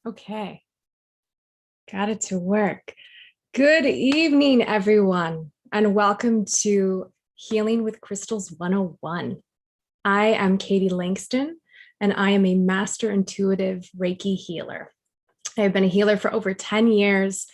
Okay, got it to work. Good evening, everyone, and welcome to Healing with Crystals 101. I am Katie Langston, and I am a master intuitive Reiki healer. I have been a healer for over 10 years,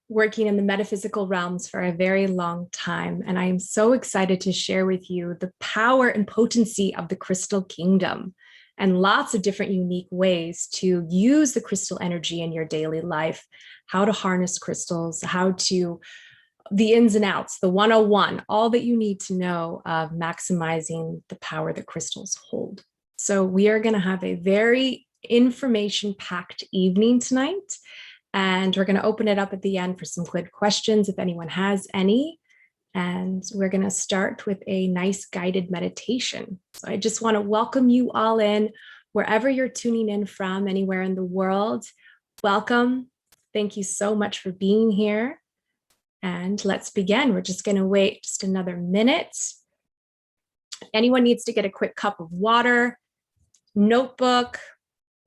working in the metaphysical realms for a very long time, and I am so excited to share with you the power and potency of the crystal kingdom and lots of different unique ways to use the crystal energy in your daily life how to harness crystals, the ins and outs, the 101, all that you need to know of maximizing the power that crystals hold. So we are going to have a very information-packed evening tonight, and we're going to open it up at the end for some quick questions if anyone has any. And we're going to start with a nice guided meditation. So I just want to welcome you all in, wherever you're tuning in from, anywhere in the world. Welcome. Thank you so much for being here. And let's begin. We're just going to wait just another minute. If anyone needs to get a quick cup of water, notebook,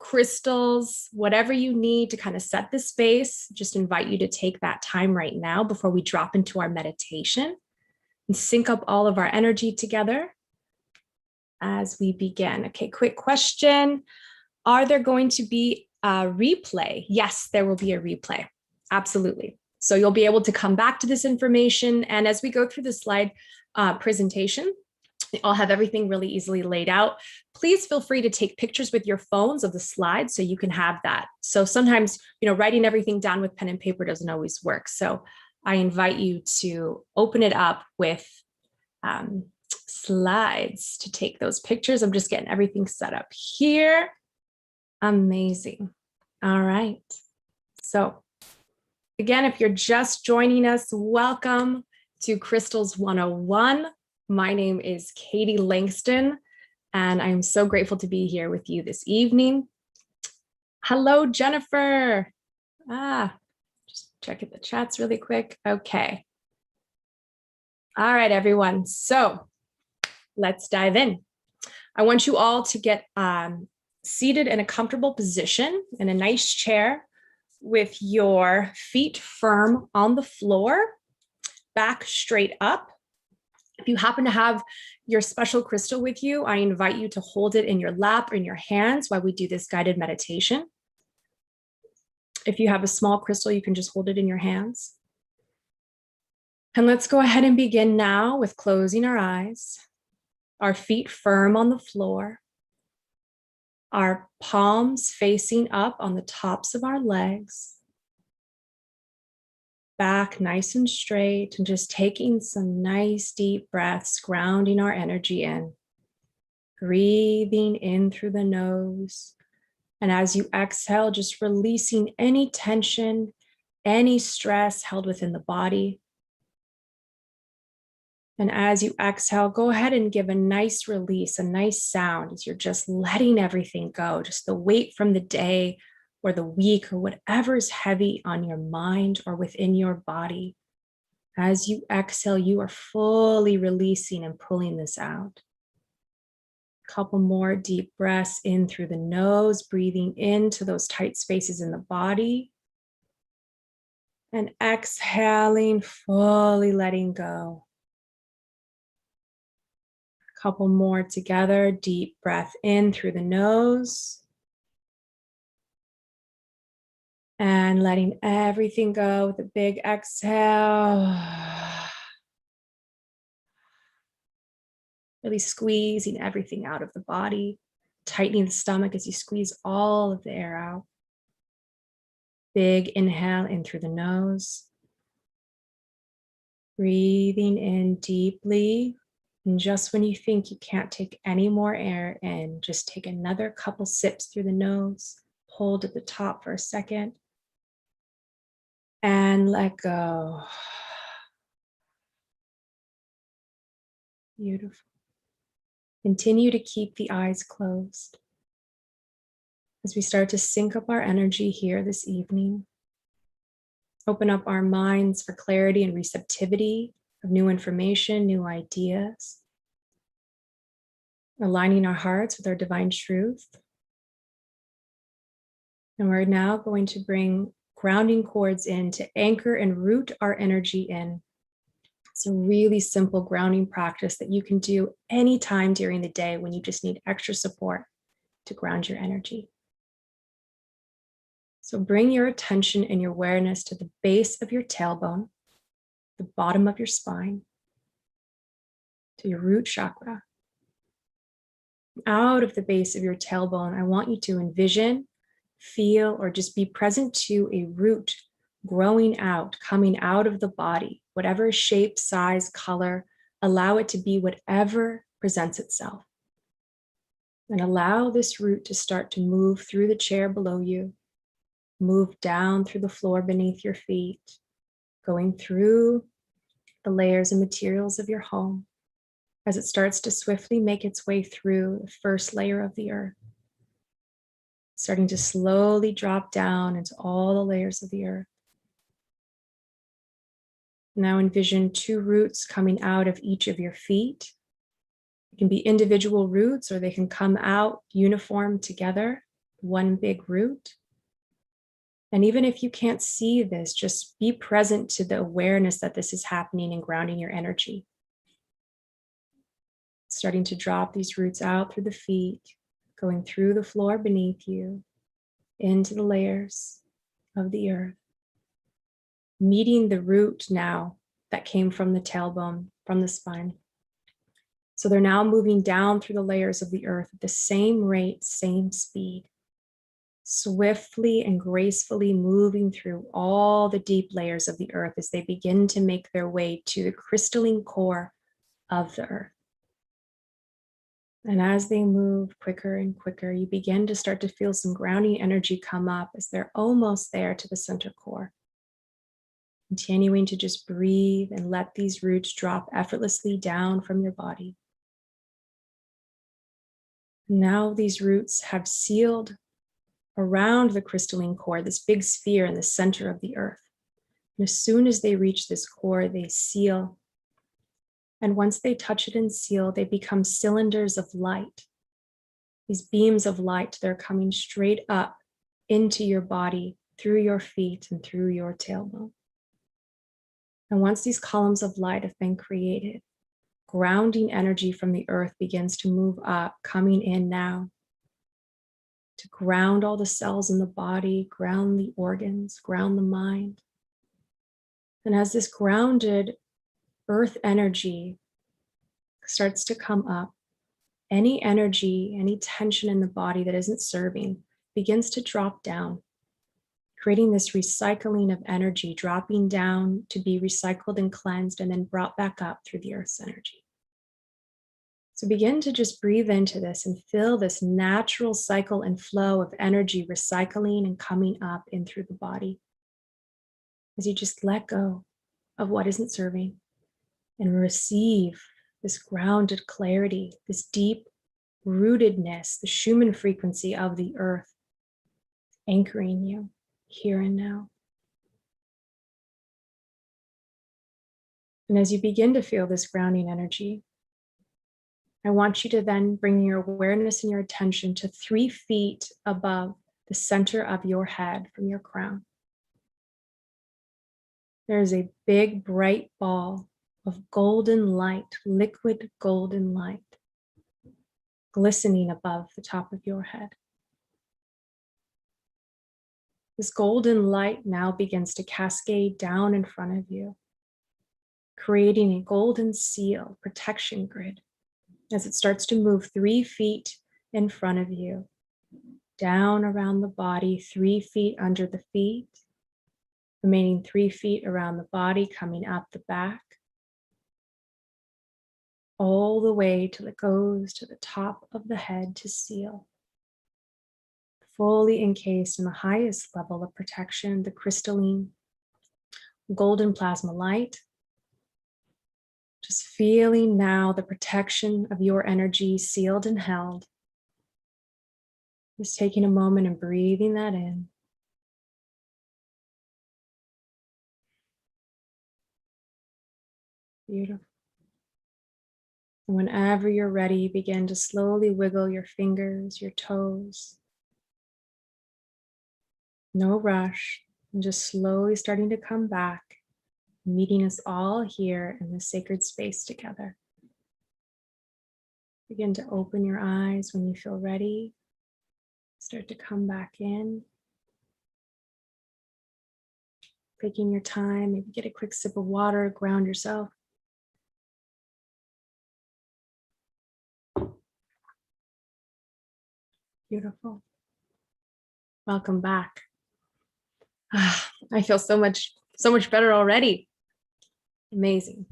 crystals, whatever you need to kind of set the space, just invite you to take that time right now before we drop into our meditation and sync up all of our energy together as we begin. Okay, quick question. Are there going to be a replay? Yes, there will be a replay. Absolutely. So you'll be able to come back to this information. And as we go through the slide presentation, I'll have everything really easily laid out. Please feel free to take pictures with your phones of the slides so you can have that. So sometimes, writing everything down with pen and paper doesn't always work. So I invite you to open it up with slides to take those pictures. I'm just getting everything set up here. Amazing. All right. So again, if you're just joining us, welcome to Crystals 101. My name is Katie Langston, and I'm so grateful to be here with you this evening. Hello, Jennifer. Just checking the chats really quick. Okay. All right, everyone. So let's dive in. I want you all to get seated in a comfortable position in a nice chair with your feet firm on the floor, back straight up. If you happen to have your special crystal with you, I invite you to hold it in your lap or in your hands while we do this guided meditation. If you have a small crystal, you can just hold it in your hands. And let's go ahead and begin now with closing our eyes, our feet firm on the floor, our palms facing up on the tops of our legs, back nice and straight, and just taking some nice deep breaths, grounding our energy in, breathing in through the nose. And as you exhale, just releasing any tension, any stress held within the body. And as you exhale, go ahead and give a nice release, a nice sound as you're just letting everything go, just the weight from the day or the week or whatever is heavy on your mind or within your body. As you exhale, you are fully releasing and pulling this out. A couple more deep breaths in through the nose, breathing into those tight spaces in the body. And exhaling, fully letting go. Couple more together. Deep breath in through the nose. And letting everything go with a big exhale. Really squeezing everything out of the body. Tightening the stomach as you squeeze all of the air out. Big inhale in through the nose. Breathing in deeply. And just when you think you can't take any more air in, just take another couple sips through the nose. Hold at the top for a second. And let go. Beautiful. Continue to keep the eyes closed as we start to sync up our energy here this evening. Open up our minds for clarity and receptivity of new information, new ideas. Aligning our hearts with our divine truth. And we're now going to bring grounding cords in to anchor and root our energy in. It's a really simple grounding practice that you can do anytime during the day when you just need extra support to ground your energy. So bring your attention and your awareness to the base of your tailbone, the bottom of your spine, to your root chakra. Out of the base of your tailbone, I want you to envision, feel, or just be present to a root growing out, coming out of the body, whatever shape, size, color, allow it to be whatever presents itself. And allow this root to start to move through the chair below you, move down through the floor beneath your feet, going through the layers and materials of your home as it starts to swiftly make its way through the first layer of the earth, starting to slowly drop down into all the layers of the earth. Now envision 2 roots coming out of each of your feet. It can be individual roots, or they can come out uniform together, one big root. And even if you can't see this, just be present to the awareness that this is happening and grounding your energy. Starting to drop these roots out through the feet, going through the floor beneath you, into the layers of the earth. Meeting the root now that came from the tailbone, from the spine. So they're now moving down through the layers of the earth at the same rate, same speed, swiftly and gracefully moving through all the deep layers of the earth as they begin to make their way to the crystalline core of the earth. And as they move quicker and quicker, you begin to start to feel some grounding energy come up as they're almost there to the center core. Continuing to just breathe and let these roots drop effortlessly down from your body. Now these roots have sealed around the crystalline core, this big sphere in the center of the earth. And as soon as they reach this core, they seal. And once they touch it and seal, they become cylinders of light. These beams of light, they're coming straight up into your body, through your feet and through your tailbone. And once these columns of light have been created, grounding energy from the earth begins to move up, coming in now to ground all the cells in the body, ground the organs, ground the mind. And as this grounded earth energy starts to come up, any energy, any tension in the body that isn't serving begins to drop down, creating this recycling of energy, dropping down to be recycled and cleansed and then brought back up through the earth's energy. So begin to just breathe into this and feel this natural cycle and flow of energy recycling and coming up in through the body as you just let go of what isn't serving and receive this grounded clarity, this deep rootedness, the Schumann frequency of the earth, anchoring you here and now. And as you begin to feel this grounding energy, I want you to then bring your awareness and your attention to 3 feet above the center of your head from your crown. There is a big, bright ball of golden light, liquid golden light, glistening above the top of your head. This golden light now begins to cascade down in front of you, creating a golden seal protection grid as it starts to move 3 feet in front of you, down around the body, 3 feet under the feet, remaining 3 feet around the body, coming up the back, all the way till it goes to the top of the head to seal. Fully encased in the highest level of protection, the crystalline golden plasma light. Just feeling now the protection of your energy sealed and held. Just taking a moment and breathing that in. Beautiful. And whenever you're ready, begin to slowly wiggle your fingers, your toes. No rush, and just slowly starting to come back, meeting us all here in this sacred space together. Begin to open your eyes when you feel ready. Start to come back in. Taking your time, maybe get a quick sip of water, ground yourself. Beautiful. Welcome back. I feel so much better already. Amazing.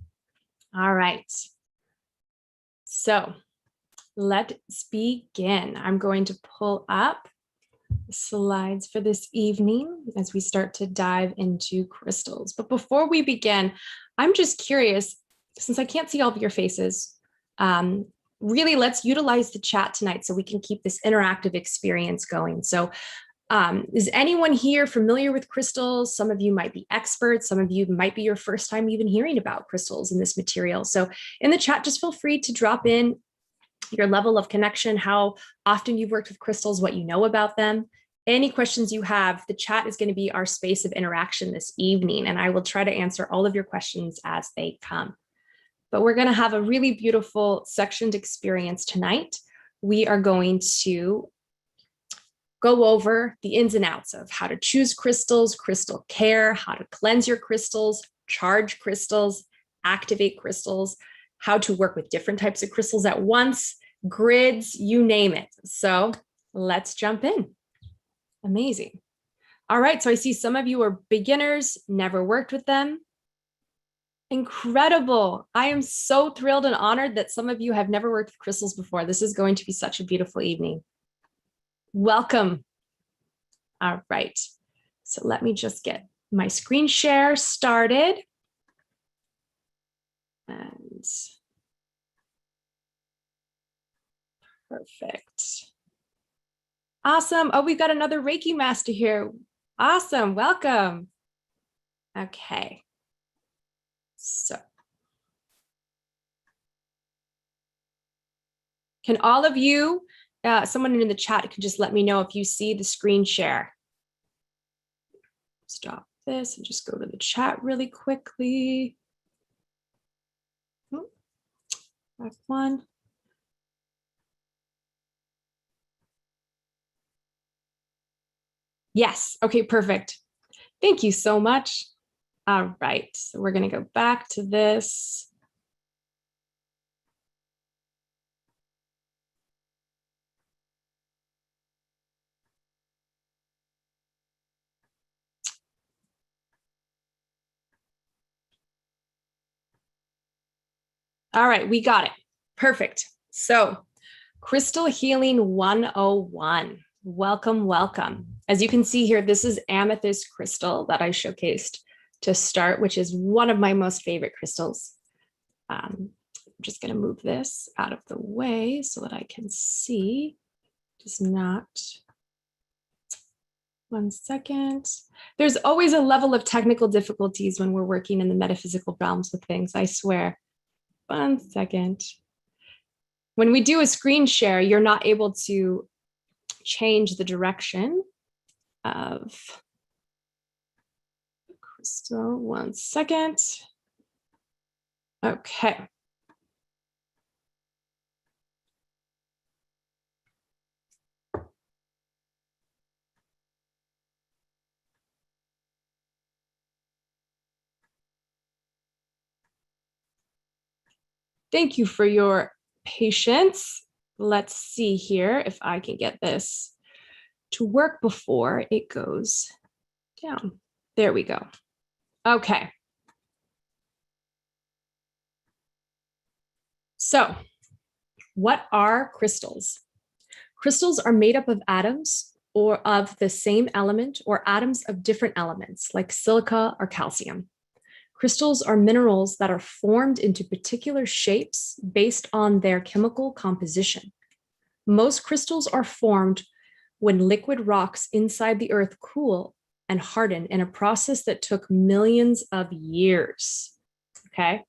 All right. So let's begin. I'm going to pull up the slides for this evening as we start to dive into crystals. But before we begin, I'm just curious, since I can't see all of your faces, really let's utilize the chat tonight so we can keep this interactive experience going. So is anyone here familiar with crystals? Some of you might be experts. Some of you might be your first time even hearing about crystals in this material. So in the chat, just feel free to drop in your level of connection, how often you've worked with crystals, what you know about them. Any questions you have, the chat is going to be our space of interaction this evening, and I will try to answer all of your questions as they come. But we're going to have a really beautiful sectioned experience tonight. We are going to go over the ins and outs of how to choose crystals, crystal care, how to cleanse your crystals, charge crystals, activate crystals, how to work with different types of crystals at once, grids, you name it. So let's jump in. Amazing. All right, so I see some of you are beginners, never worked with them. Incredible. I am so thrilled and honored that some of you have never worked with crystals before. This is going to be such a beautiful evening. Welcome. All right, so let me just get my screen share started. And perfect. Awesome. Oh, we've got another Reiki master here. Awesome. Welcome. Okay. So can all of you, someone in the chat can just let me know if you see the screen share. Stop this and just go to the chat really quickly. Back one. Yes. Okay, perfect. Thank you so much. All right, so we're going to go back to this. All right, we got it. Perfect. So, Crystal Healing 101. Welcome, welcome. As you can see here, this is amethyst crystal that I showcased to start, which is one of my most favorite crystals. I'm just going to move this out of the way so that I can see. Just not. 1 second. There's always a level of technical difficulties when we're working in the metaphysical realms with things, I swear. 1 second. When we do a screen share, you're not able to change the direction of the crystal. 1 second. Okay. Thank you for your patience. Let's see here if I can get this to work before it goes down. There we go. Okay. So, what are crystals? Crystals are made up of atoms or of the same element or atoms of different elements like silica or calcium. Crystals are minerals that are formed into particular shapes based on their chemical composition. Most crystals are formed when liquid rocks inside the earth cool and harden in a process that took millions of years. Okay.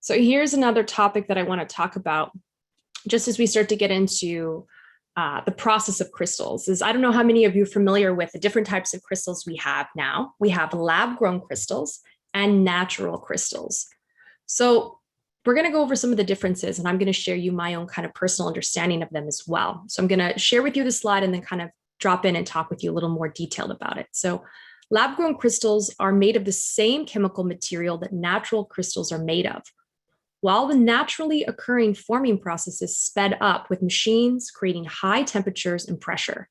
So here's another topic that I want to talk about just as we start to get into the process of crystals. Is I don't know how many of you are familiar with the different types of crystals we have now. We have lab-grown crystals and natural crystals. So we're going to go over some of the differences, and I'm going to share you my own kind of personal understanding of them as well. So I'm going to share with you the slide and then kind of drop in and talk with you a little more detailed about it. So lab-grown crystals are made of the same chemical material that natural crystals are made of. While the naturally occurring forming process is sped up with machines creating high temperatures and pressure.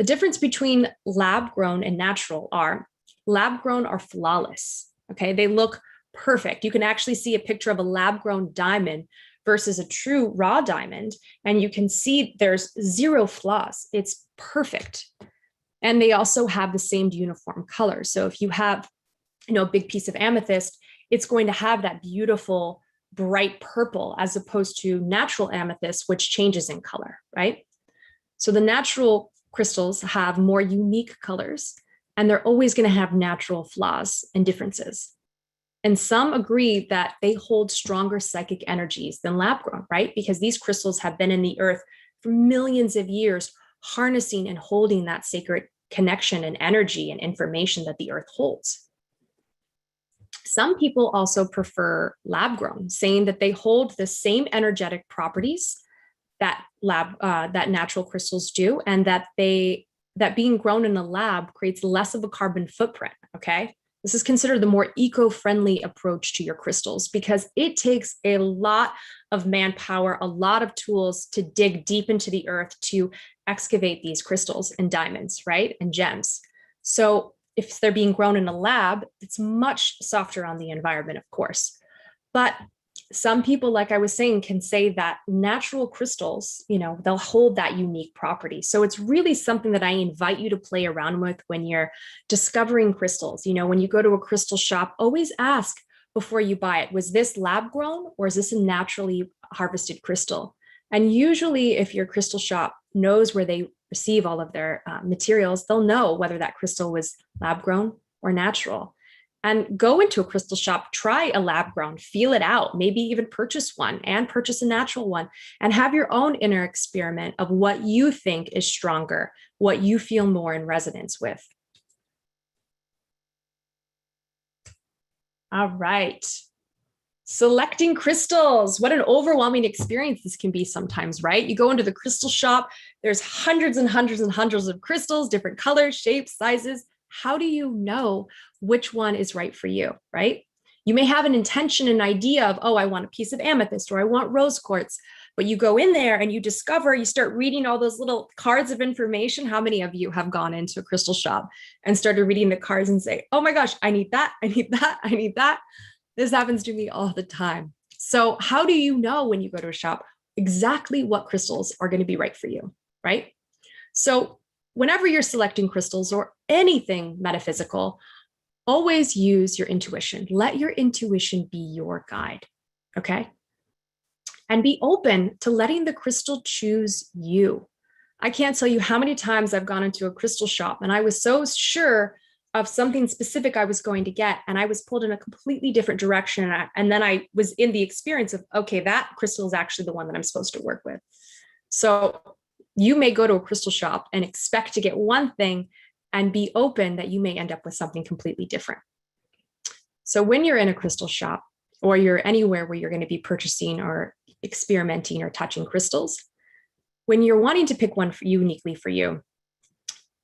The difference between lab grown and natural are lab grown are flawless. Okay. They look perfect. You can actually see a picture of a lab grown diamond versus a true raw diamond. And you can see there's zero flaws. It's perfect. And they also have the same uniform color. So if you have, a big piece of amethyst, it's going to have that beautiful bright purple as opposed to natural amethyst, which changes in color, right? So the natural crystals have more unique colors, and they're always going to have natural flaws and differences. And some agree that they hold stronger psychic energies than lab grown, right? Because these crystals have been in the earth for millions of years, harnessing and holding that sacred connection and energy and information that the earth holds. Some people also prefer lab grown, saying that they hold the same energetic properties that natural crystals do, and that being grown in a lab creates less of a carbon footprint. Okay. This is considered the more eco-friendly approach to your crystals because it takes a lot of manpower, a lot of tools to dig deep into the earth to excavate these crystals and diamonds, right? And gems. So if they're being grown in a lab, it's much softer on the environment, of course. But some people, like I was saying, can say that natural crystals, they'll hold that unique property. So it's really something that I invite you to play around with when you're discovering crystals. When you go to a crystal shop, always ask before you buy it, was this lab grown or is this a naturally harvested crystal? And usually if your crystal shop knows where they receive all of their materials, they'll know whether that crystal was lab grown or natural. And go into a crystal shop, try a lab grown, feel it out, maybe even purchase one and purchase a natural one, and have your own inner experiment of what you think is stronger, what you feel more in resonance with. All right. Selecting crystals. What an overwhelming experience this can be sometimes, right? You go into the crystal shop, there's hundreds and hundreds and hundreds of crystals, different colors, shapes, sizes. How do you know which one is right for you, right? You may have an intention, an idea of, I want a piece of amethyst or I want rose quartz, but you go in there and you start reading all those little cards of information. How many of you have gone into a crystal shop and started reading the cards and say, oh my gosh, I need that, I need that, I need that. This happens to me all the time. So how do you know when you go to a shop exactly what crystals are going to be right for you, right? So whenever you're selecting crystals or anything metaphysical, always use your intuition. Let your intuition be your guide, okay? And be open to letting the crystal choose you. I can't tell you how many times I've gone into a crystal shop and I was so sure of something specific I was going to get, and I was pulled in a completely different direction. And then I was in the experience of, okay, that crystal is actually the one that I'm supposed to work with. So you may go to a crystal shop and expect to get one thing and be open that you may end up with something completely different. So when you're in a crystal shop or you're anywhere where you're going to be purchasing or experimenting or touching crystals, when you're wanting to pick one uniquely for you,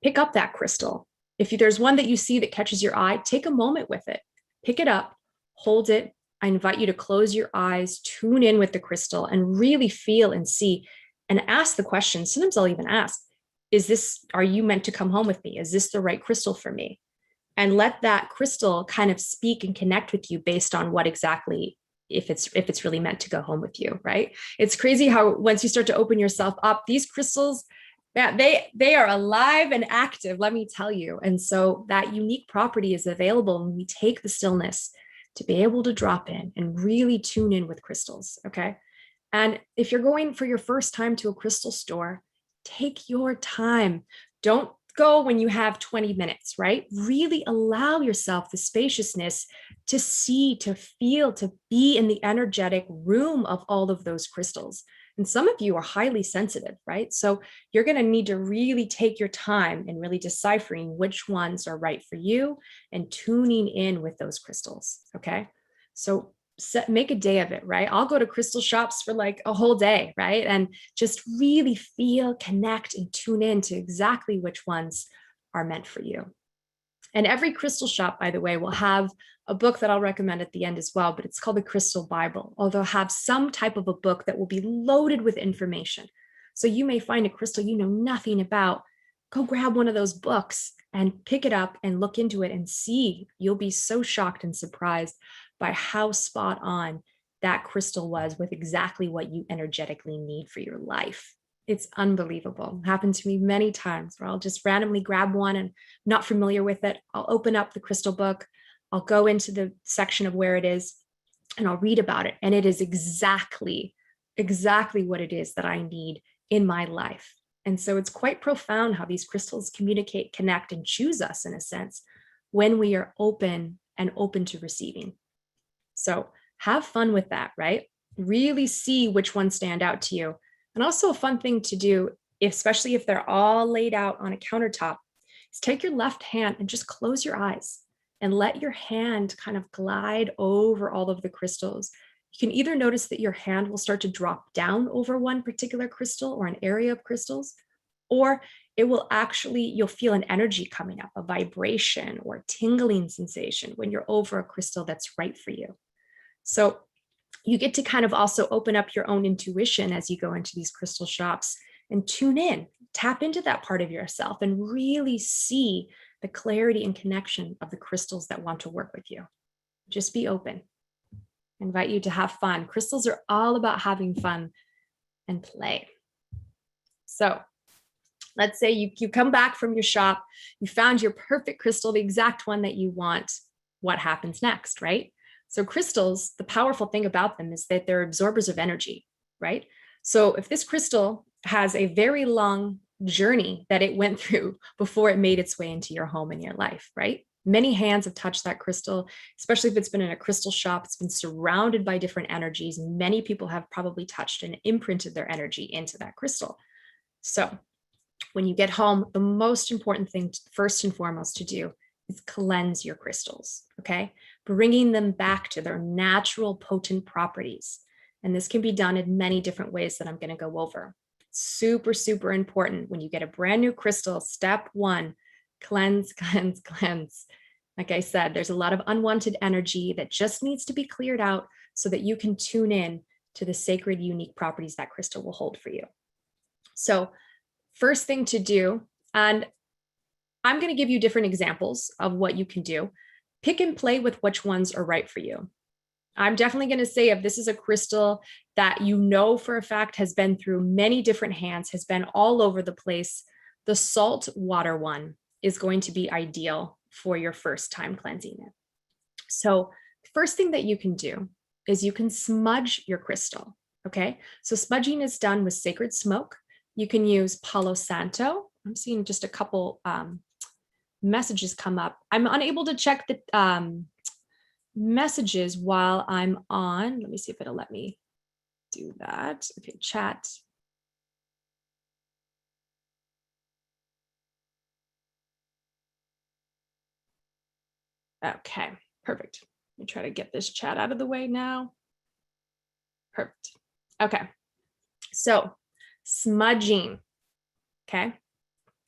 pick up that crystal. If there's one that you see that catches your eye, take a moment with it, pick it up, hold it. I invite you to close your eyes, tune in with the crystal and really feel and see and ask the question. Sometimes I'll even ask, are you meant to come home with me? Is this the right crystal for me? And let that crystal kind of speak and connect with you based on what exactly, if it's really meant to go home with you, right? It's crazy how once you start to open yourself up, these crystals, they are alive and active, let me tell you. And so that unique property is available when we take the stillness to be able to drop in and really tune in with crystals, okay? And if you're going for your first time to a crystal store, take your time. Don't go when you have 20 minutes, right? Really allow yourself the spaciousness to see, to feel, to be in the energetic room of all of those crystals. And some of you are highly sensitive, right? So you're going to need to really take your time in really deciphering which ones are right for you and tuning in with those crystals, okay? So make a day of it, right? I'll go to crystal shops for like a whole day, right? And just really feel, connect, and tune in to exactly which ones are meant for you. And every crystal shop, by the way, will have a book that I'll recommend at the end as well, but it's called the Crystal Bible, or they'll have some type of a book that will be loaded with information. So you may find a crystal you know nothing about, go grab one of those books and pick it up and look into it and see. You'll be so shocked and surprised by how spot on that crystal was with exactly what you energetically need for your life. It's unbelievable. It happened to me many times where I'll just randomly grab one and not familiar with it. I'll open up the crystal book. I'll go into the section of where it is and I'll read about it. And it is exactly what it is that I need in my life. And so it's quite profound how these crystals communicate, connect, and choose us in a sense when we are open to receiving. So have fun with that, right? Really see which ones stand out to you. And also a fun thing to do, especially if they're all laid out on a countertop, is take your left hand and just close your eyes and let your hand kind of glide over all of the crystals. You can either notice that your hand will start to drop down over one particular crystal or an area of crystals, or it will actually, you'll feel an energy coming up, a vibration or tingling sensation when you're over a crystal that's right for you. So you get to kind of also open up your own intuition as you go into these crystal shops and tune in, tap into that part of yourself and really see the clarity and connection of the crystals that want to work with you. Just be open. I invite you to have fun. Crystals are all about having fun and play. So let's say you come back from your shop, you found your perfect crystal, the exact one that you want. What happens next, right? So crystals, the powerful thing about them is that they're absorbers of energy, right? So if this crystal has a very long journey that it went through before it made its way into your home and your life, right? Many hands have touched that crystal, especially if it's been in a crystal shop. It's been surrounded by different energies. Many people have probably touched and imprinted their energy into that crystal. So when you get home, the most important thing, first and foremost, to do is cleanse your crystals, okay? Bringing them back to their natural potent properties. And this can be done in many different ways that I'm going to go over. Super, super important. When you get a brand new crystal, step one, cleanse, cleanse, cleanse. Like I said, there's a lot of unwanted energy that just needs to be cleared out so that you can tune in to the sacred, unique properties that crystal will hold for you. So first thing to do, and I'm going to give you different examples of what you can do. Pick and play with which ones are right for you. I'm definitely going to say if this is a crystal that you know for a fact has been through many different hands, has been all over the place, the salt water one is going to be ideal for your first time cleansing it. So first thing that you can do is you can smudge your crystal, okay? So smudging is done with sacred smoke. You can use Palo Santo. I'm seeing just a couple messages come up. I'm unable to check the messages while I'm on. Let me see if it'll let me do that. Okay, chat. Okay, perfect. Let me try to get this chat out of the way now. Perfect. Okay, so smudging, okay?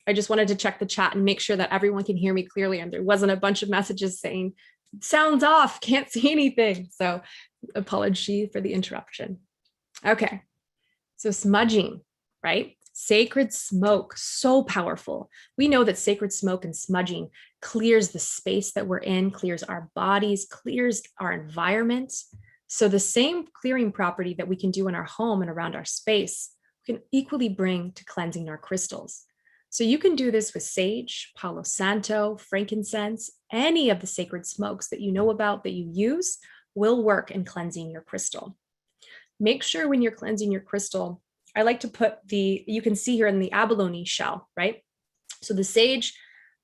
I just wanted to check the chat and make sure that everyone can hear me clearly and there wasn't a bunch of messages saying, sounds off, can't see anything. So apology for the interruption. Okay, so smudging, right? Sacred smoke, so powerful. We know that sacred smoke and smudging clears the space that we're in, clears our bodies, clears our environment. So the same clearing property that we can do in our home and around our space, we can equally bring to cleansing our crystals. So you can do this with sage, Palo Santo, frankincense, any of the sacred smokes that you know about that you use will work in cleansing your crystal. Make sure when you're cleansing your crystal, I like to put you can see here in the abalone shell, right? So the sage,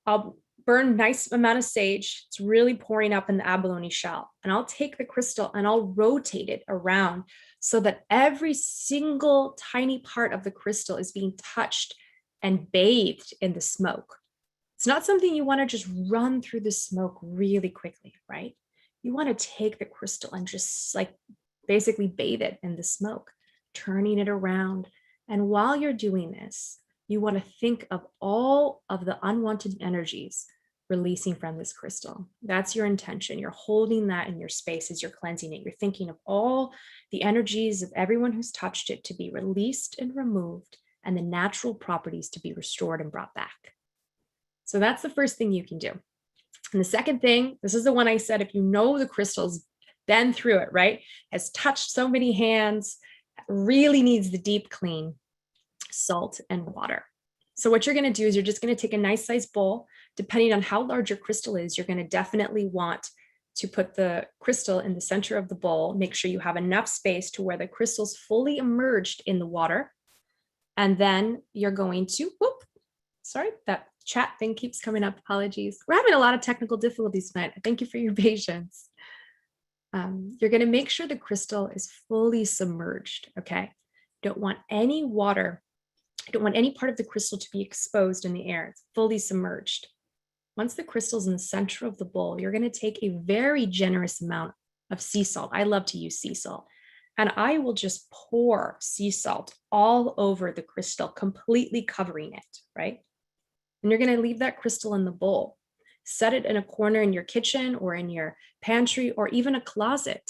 I'll burn nice amount of sage. It's really pouring up in the abalone shell. And I'll take the crystal and I'll rotate it around so that every single tiny part of the crystal is being touched and bathed in the smoke. It's not something you want to just run through the smoke really quickly, right? You want to take the crystal and just like basically bathe it in the smoke, turning it around. And while you're doing this, you want to think of all of the unwanted energies releasing from this crystal. That's your intention. You're holding that in your space as you're cleansing it. You're thinking of all the energies of everyone who's touched it to be released and removed, and the natural properties to be restored and brought back. So that's the first thing you can do. And the second thing, this is the one I said, if you know the crystal's been through it, right? Has touched so many hands, really needs the deep clean, salt and water. So what you're going to do is you're just going to take a nice size bowl. Depending on how large your crystal is, you're going to definitely want to put the crystal in the center of the bowl. Make sure you have enough space to where the crystal's fully immersed in the water. And then you're going to, sorry, that chat thing keeps coming up. Apologies. We're having a lot of technical difficulties tonight. Thank you for your patience. You're going to make sure the crystal is fully submerged. Okay. Don't want any water. I don't want any part of the crystal to be exposed in the air. It's fully submerged. Once the crystal's in the center of the bowl, you're going to take a very generous amount of sea salt. I love to use sea salt. And I will just pour sea salt all over the crystal, completely covering it, right? And you're going to leave that crystal in the bowl. Set it in a corner in your kitchen or in your pantry or even a closet.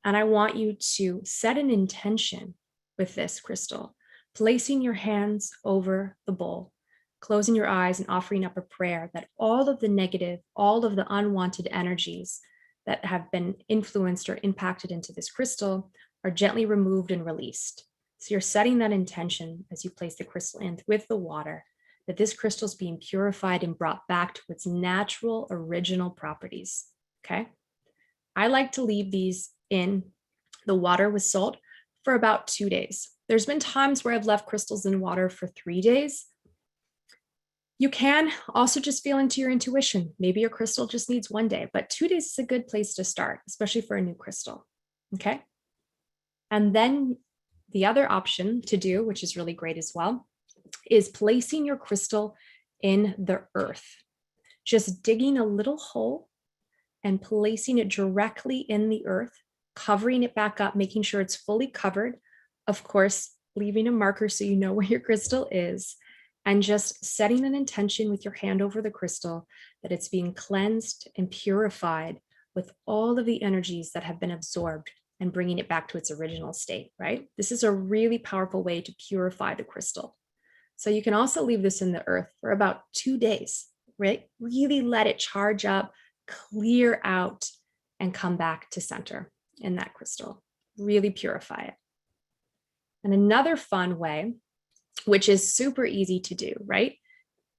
And I want you to set an intention with this crystal, placing your hands over the bowl, closing your eyes and offering up a prayer that all of the negative, all of the unwanted energies that have been influenced or impacted into this crystal are gently removed and released. So you're setting that intention as you place the crystal in with the water, that this crystal is being purified and brought back to its natural original properties, okay? I like to leave these in the water with salt for about 2 days. There's been times where I've left crystals in water for 3 days. You can also just feel into your intuition. Maybe your crystal just needs 1 day, but 2 days is a good place to start, especially for a new crystal, okay? And then the other option to do, which is really great as well, is placing your crystal in the earth. Just digging a little hole and placing it directly in the earth, covering it back up, making sure it's fully covered. Of course, leaving a marker so you know where your crystal is, and just setting an intention with your hand over the crystal that it's being cleansed and purified with all of the energies that have been absorbed and bringing it back to its original state, right? This is a really powerful way to purify the crystal. So you can also leave this in the earth for about 2 days, right? Really let it charge up, clear out, and come back to center in that crystal. Really purify it. And another fun way, which is super easy to do, right,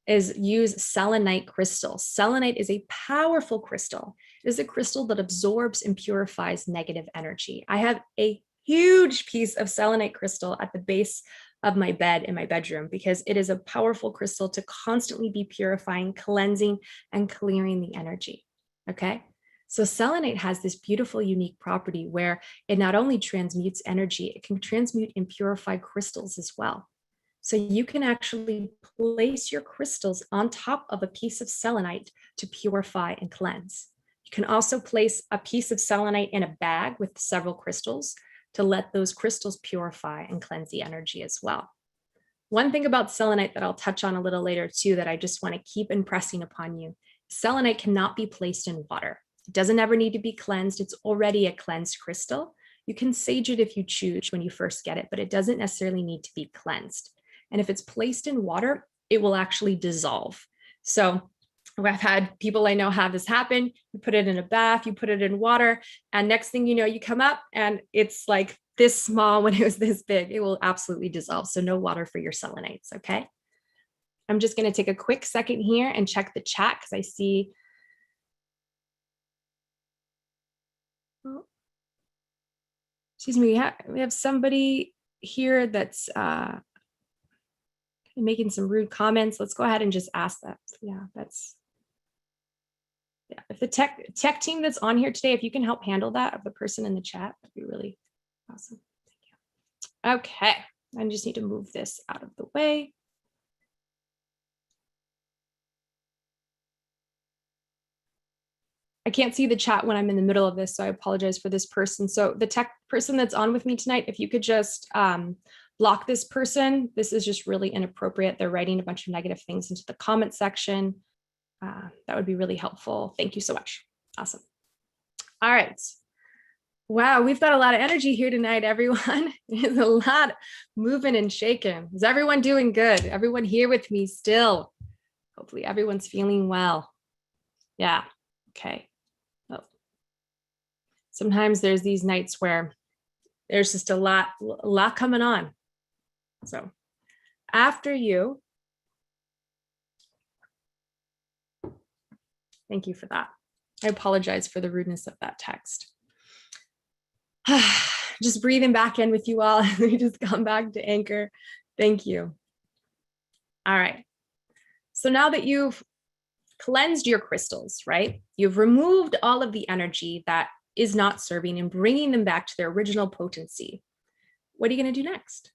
is use selenite crystal. Selenite is a powerful crystal. It is a crystal that absorbs and purifies negative energy. I have a huge piece of selenite crystal at the base of my bed in my bedroom because it is a powerful crystal to constantly be purifying, cleansing, and clearing the energy, okay? So selenite has this beautiful, unique property where it not only transmutes energy, it can transmute and purify crystals as well. So you can actually place your crystals on top of a piece of selenite to purify and cleanse. You can also place a piece of selenite in a bag with several crystals to let those crystals purify and cleanse the energy as well. One thing about selenite that I'll touch on a little later too, that I just want to keep impressing upon you, selenite cannot be placed in water. It doesn't ever need to be cleansed. It's already a cleansed crystal. You can sage it if you choose when you first get it, but it doesn't necessarily need to be cleansed. And if it's placed in water, it will actually dissolve. So I've had people I know have this happen. You put it in a bath, you put it in water, and next thing you know, you come up and it's like this small when it was this big. It will absolutely dissolve. So no water for your selenites, okay? I'm just going to take a quick second here and check the chat because I see. Excuse me, we have somebody here that's making some rude comments. Let's go ahead and just ask that. Yeah, if the tech team that's on here today, if you can help handle that of the person in the chat, that'd be really awesome. Thank you. Okay, I just need to move this out of the way. I can't see the chat when I'm in the middle of this, so I apologize for this person. So the tech person that's on with me tonight, if you could just block this person. This is just really inappropriate. They're writing a bunch of negative things into the comment section. That would be really helpful. Thank you so much. Awesome. All right. Wow, we've got a lot of energy here tonight, everyone. There's a lot moving and shaking. Is everyone doing good? Everyone here with me still? Hopefully everyone's feeling well. Yeah, okay. Oh. Sometimes there's these nights where there's just a lot coming on. So after you, thank you for that. I apologize for the rudeness of that text. Just breathing back in with you all. We just come back to anchor. Thank you. All right. So now that you've cleansed your crystals, right? You've removed all of the energy that is not serving and bringing them back to their original potency. What are you going to do next?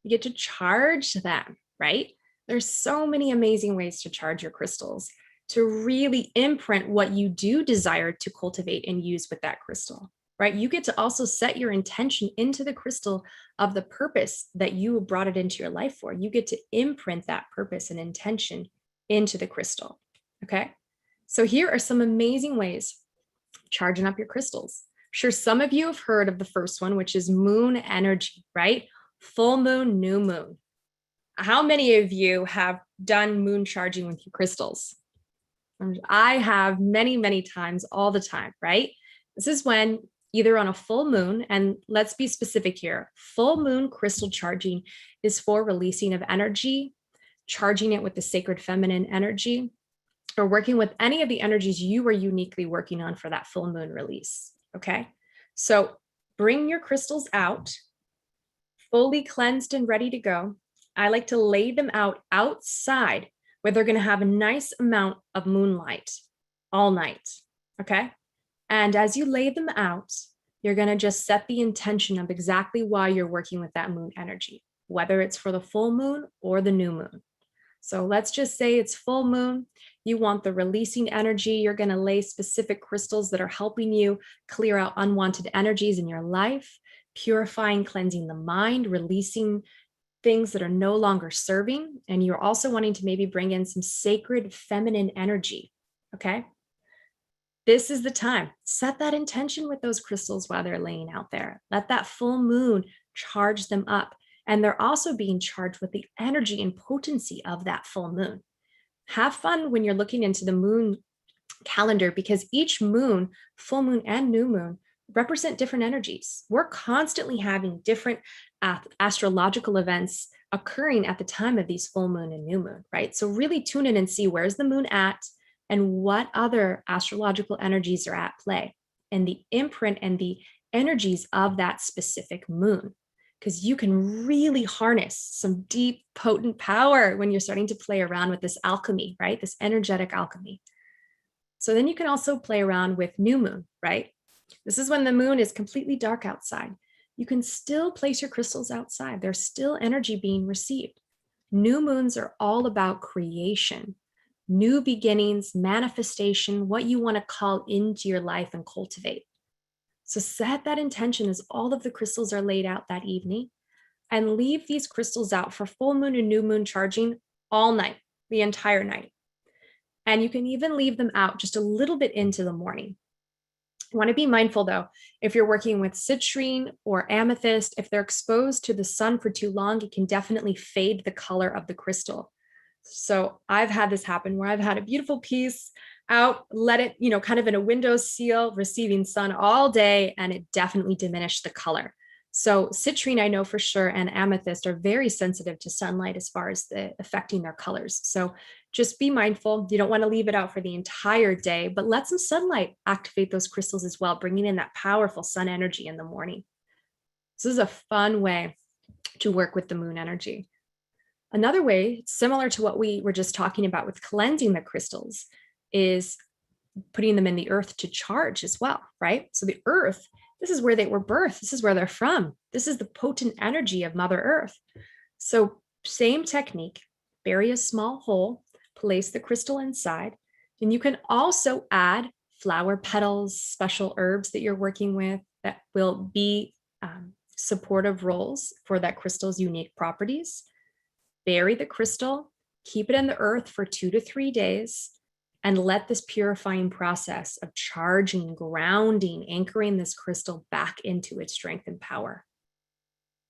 You get to charge them, right? There's so many amazing ways to charge your crystals, to really imprint what you do desire to cultivate and use with that crystal, right? You get to also set your intention into the crystal of the purpose that you brought it into your life for. You get to imprint that purpose and intention into the crystal, okay? So here are some amazing ways charging up your crystals. I'm sure some of you have heard of the first one, which is moon energy, right? Full moon, new moon. How many of you have done moon charging with your crystals? I have many, many times, all the time, right? This is when either on a full moon, and let's be specific here, full moon crystal charging is for releasing of energy, charging it with the sacred feminine energy, or working with any of the energies you are uniquely working on for that full moon release, okay? So bring your crystals out, fully cleansed and ready to go. I like to lay them out outside where they're going to have a nice amount of moonlight all night, okay? And as you lay them out, you're going to just set the intention of exactly why you're working with that moon energy, whether it's for the full moon or the new moon. So let's just say it's full moon. You want the releasing energy. You're going to lay specific crystals that are helping you clear out unwanted energies in your life, purifying, cleansing the mind, releasing things that are no longer serving. And you're also wanting to maybe bring in some sacred feminine energy, okay? This is the time. Set that intention with those crystals while they're laying out there. Let that full moon charge them up. And they're also being charged with the energy and potency of that full moon. Have fun when you're looking into the moon calendar, because each moon, full moon and new moon, represent different energies. We're constantly having different astrological events occurring at the time of these full moon and new moon, right? So really tune in and see where's the moon at and what other astrological energies are at play, and the imprint and the energies of that specific moon. Because you can really harness some deep, potent power when you're starting to play around with this alchemy, right? This energetic alchemy. So then you can also play around with new moon, right? This is when the moon is completely dark outside. You can still place your crystals outside. There's still energy being received. New moons are all about creation, new beginnings, manifestation, what you want to call into your life and cultivate. So set that intention as all of the crystals are laid out that evening, and leave these crystals out for full moon and new moon charging all night, the entire night. And you can even leave them out just a little bit into the morning. You want to be mindful though, if you're working with citrine or amethyst, if they're exposed to the sun for too long, it can definitely fade the color of the crystal. So I've had this happen where I've had a beautiful piece out, let it, kind of in a window seal, receiving sun all day, and it definitely diminished the color. So citrine, I know for sure, and amethyst are very sensitive to sunlight as far as affecting their colors. So just be mindful. You don't want to leave it out for the entire day, but let some sunlight activate those crystals as well, bringing in that powerful sun energy in the morning. This is a fun way to work with the moon energy. Another way, similar to what we were just talking about with cleansing the crystals, is putting them in the earth to charge as well, right? So the earth, this is where they were birthed. This is where they're from. This is the potent energy of Mother Earth. So same technique, bury a small hole, place the crystal inside, and you can also add flower petals, special herbs that you're working with that will be supportive roles for that crystal's unique properties. Bury the crystal, keep it in the earth for 2 to 3 days, and let this purifying process of charging, grounding, anchoring this crystal back into its strength and power.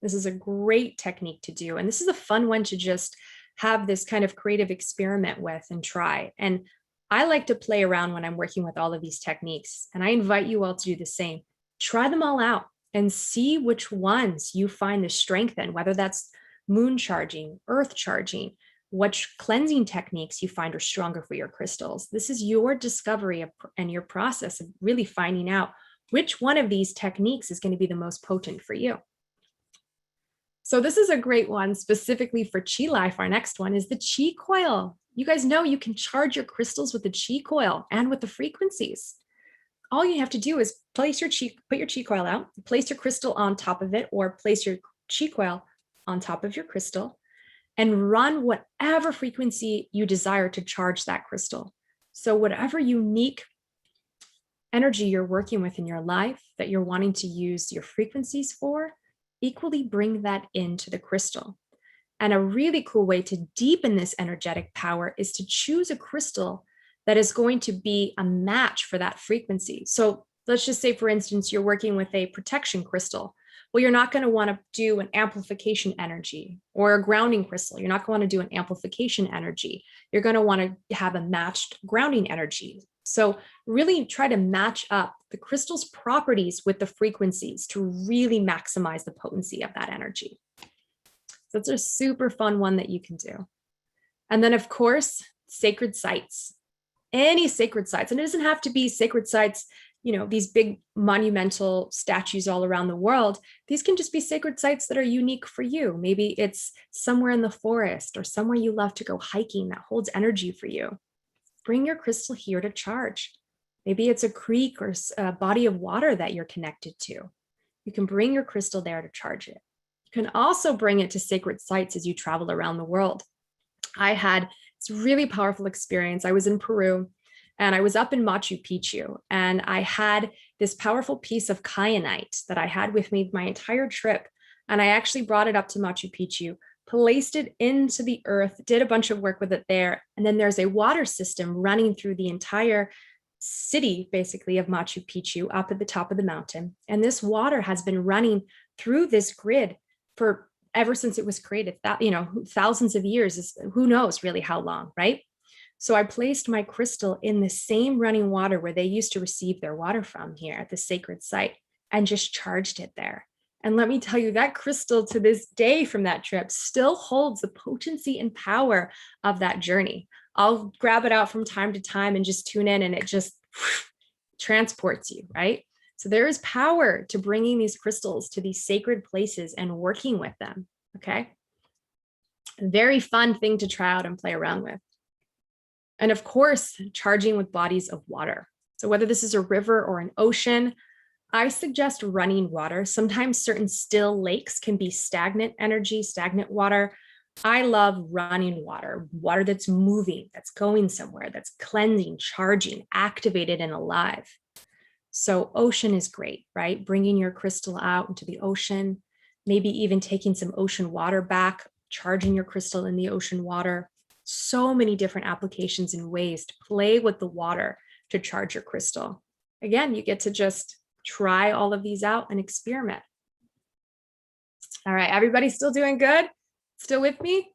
This is a great technique to do. And this is a fun one to just have this kind of creative experiment with and try. And I like to play around when I'm working with all of these techniques, and I invite you all to do the same. Try them all out and see which ones you find the strength in, whether that's moon charging, earth charging, which cleansing techniques you find are stronger for your crystals. This is your discovery and your process of really finding out which one of these techniques is going to be the most potent for you. So this is a great one specifically for Qi Life. Our next one is the Qi Coil. You guys know you can charge your crystals with the Qi Coil and with the frequencies. All you have to do is put your Qi Coil out, place your crystal on top of it, or place your Qi Coil on top of your crystal, and run whatever frequency you desire to charge that crystal. So whatever unique energy you're working with in your life that you're wanting to use your frequencies for, equally bring that into the crystal. And a really cool way to deepen this energetic power is to choose a crystal that is going to be a match for that frequency. So let's just say, for instance, you're working with a protection crystal. Well, you're not going to want to do an amplification energy, or a grounding crystal. You're not going to want to do an amplification energy. You're going to want to have a matched grounding energy. So really try to match up the crystal's properties with the frequencies to really maximize the potency of that energy. So it's a super fun one that you can do. And then, of course, sacred sites. Any sacred sites. And it doesn't have to be sacred sites, these big monumental statues all around the world. These can just be sacred sites that are unique for you. Maybe it's somewhere in the forest or somewhere you love to go hiking that holds energy for you. Bring your crystal here to charge. Maybe it's a creek or a body of water that you're connected to. You can bring your crystal there to charge it. You can also bring it to sacred sites as you travel around the world. I had this really powerful experience. I was in Peru and I was up in Machu Picchu, and I had this powerful piece of kyanite that I had with me my entire trip. And I actually brought it up to Machu Picchu, placed it into the earth, did a bunch of work with it there. And then there's a water system running through the entire city, basically, of Machu Picchu up at the top of the mountain. And this water has been running through this grid for ever since it was created, thousands of years, who knows really how long, right? So I placed my crystal in the same running water where they used to receive their water from here at the sacred site, and just charged it there. And let me tell you, that crystal to this day from that trip still holds the potency and power of that journey. I'll grab it out from time to time and just tune in, and it just transports you, right? So there is power to bringing these crystals to these sacred places and working with them, okay? A very fun thing to try out and play around with. And of course, charging with bodies of water. So whether this is a river or an ocean, I suggest running water. Sometimes certain still lakes can be stagnant energy, stagnant water. I love running water, water that's moving, that's going somewhere, that's cleansing, charging, activated, and alive. So ocean is great, right? Bringing your crystal out into the ocean, maybe even taking some ocean water back, charging your crystal in the ocean water. So many different applications and ways to play with the water to charge your crystal. Again, you get to just try all of these out and experiment. All right, everybody still doing good? Still with me?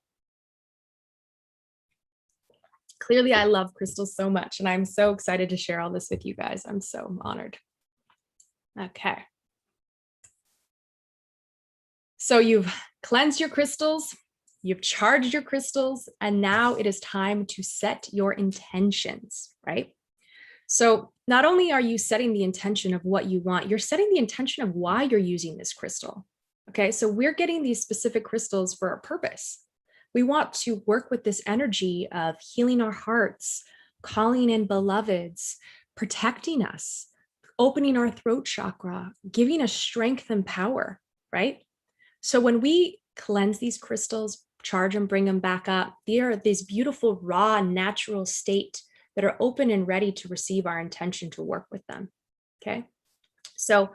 Clearly, I love crystals so much, and I'm so excited to share all this with you guys. I'm so honored. Okay. So you've cleansed your crystals, you've charged your crystals, and now it is time to set your intentions, right? So not only are you setting the intention of what you want, you're setting the intention of why you're using this crystal. Okay, so we're getting these specific crystals for a purpose. We want to work with this energy of healing our hearts, calling in beloveds, protecting us, opening our throat chakra, giving us strength and power, right? So when we cleanse these crystals, charge them, bring them back up, they are this beautiful, raw, natural state that are open and ready to receive our intention to work with them, okay? So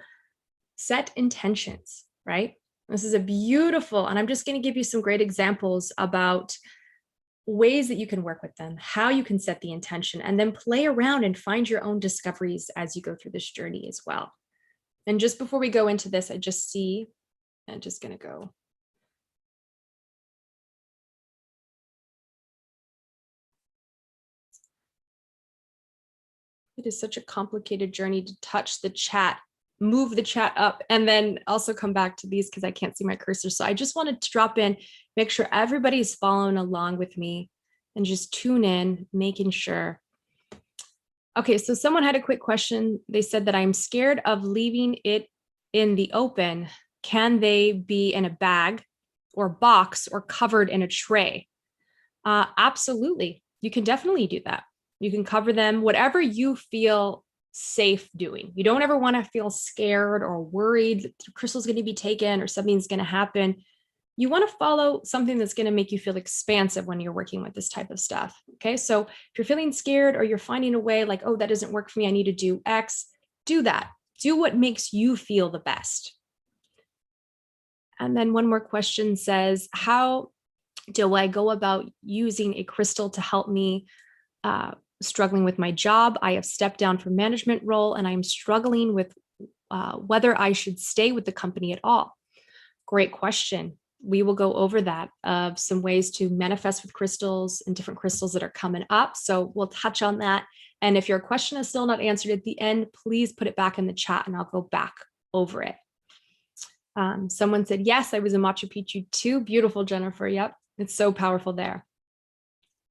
set intentions, right? This is a beautiful, and I'm just going to give you some great examples about ways that you can work with them, how you can set the intention, and then play around and find your own discoveries as you go through this journey as well. And just before we go into this, I just see, I'm just going to go. It is such a complicated journey to touch the chat, move the chat up, and then also come back to these because I can't see my cursor. So I just wanted to drop in, make sure everybody's following along with me and just tune in, making sure. Okay, so someone had a quick question. They said that I'm scared of leaving it in the open. Can they be in a bag or box or covered in a tray? Absolutely. You can definitely do that. You can cover them, whatever you feel safe doing. You don't ever want to feel scared or worried that the crystal's going to be taken or something's going to happen. You want to follow something that's going to make you feel expansive when you're working with this type of stuff. Okay. So if you're feeling scared or you're finding a way like, oh, that doesn't work for me, I need to do X, do that. Do what makes you feel the best. And then one more question says, how do I go about using a crystal to help me struggling with my job? I have stepped down from management role and I'm struggling with whether I should stay with the company at all. Great question. We will go over that of some ways to manifest with crystals and different crystals that are coming up. So we'll touch on that. And if your question is still not answered at the end, please put it back in the chat and I'll go back over it. Someone said, yes, I was in Machu Picchu too. Beautiful, Jennifer. Yep. It's so powerful there.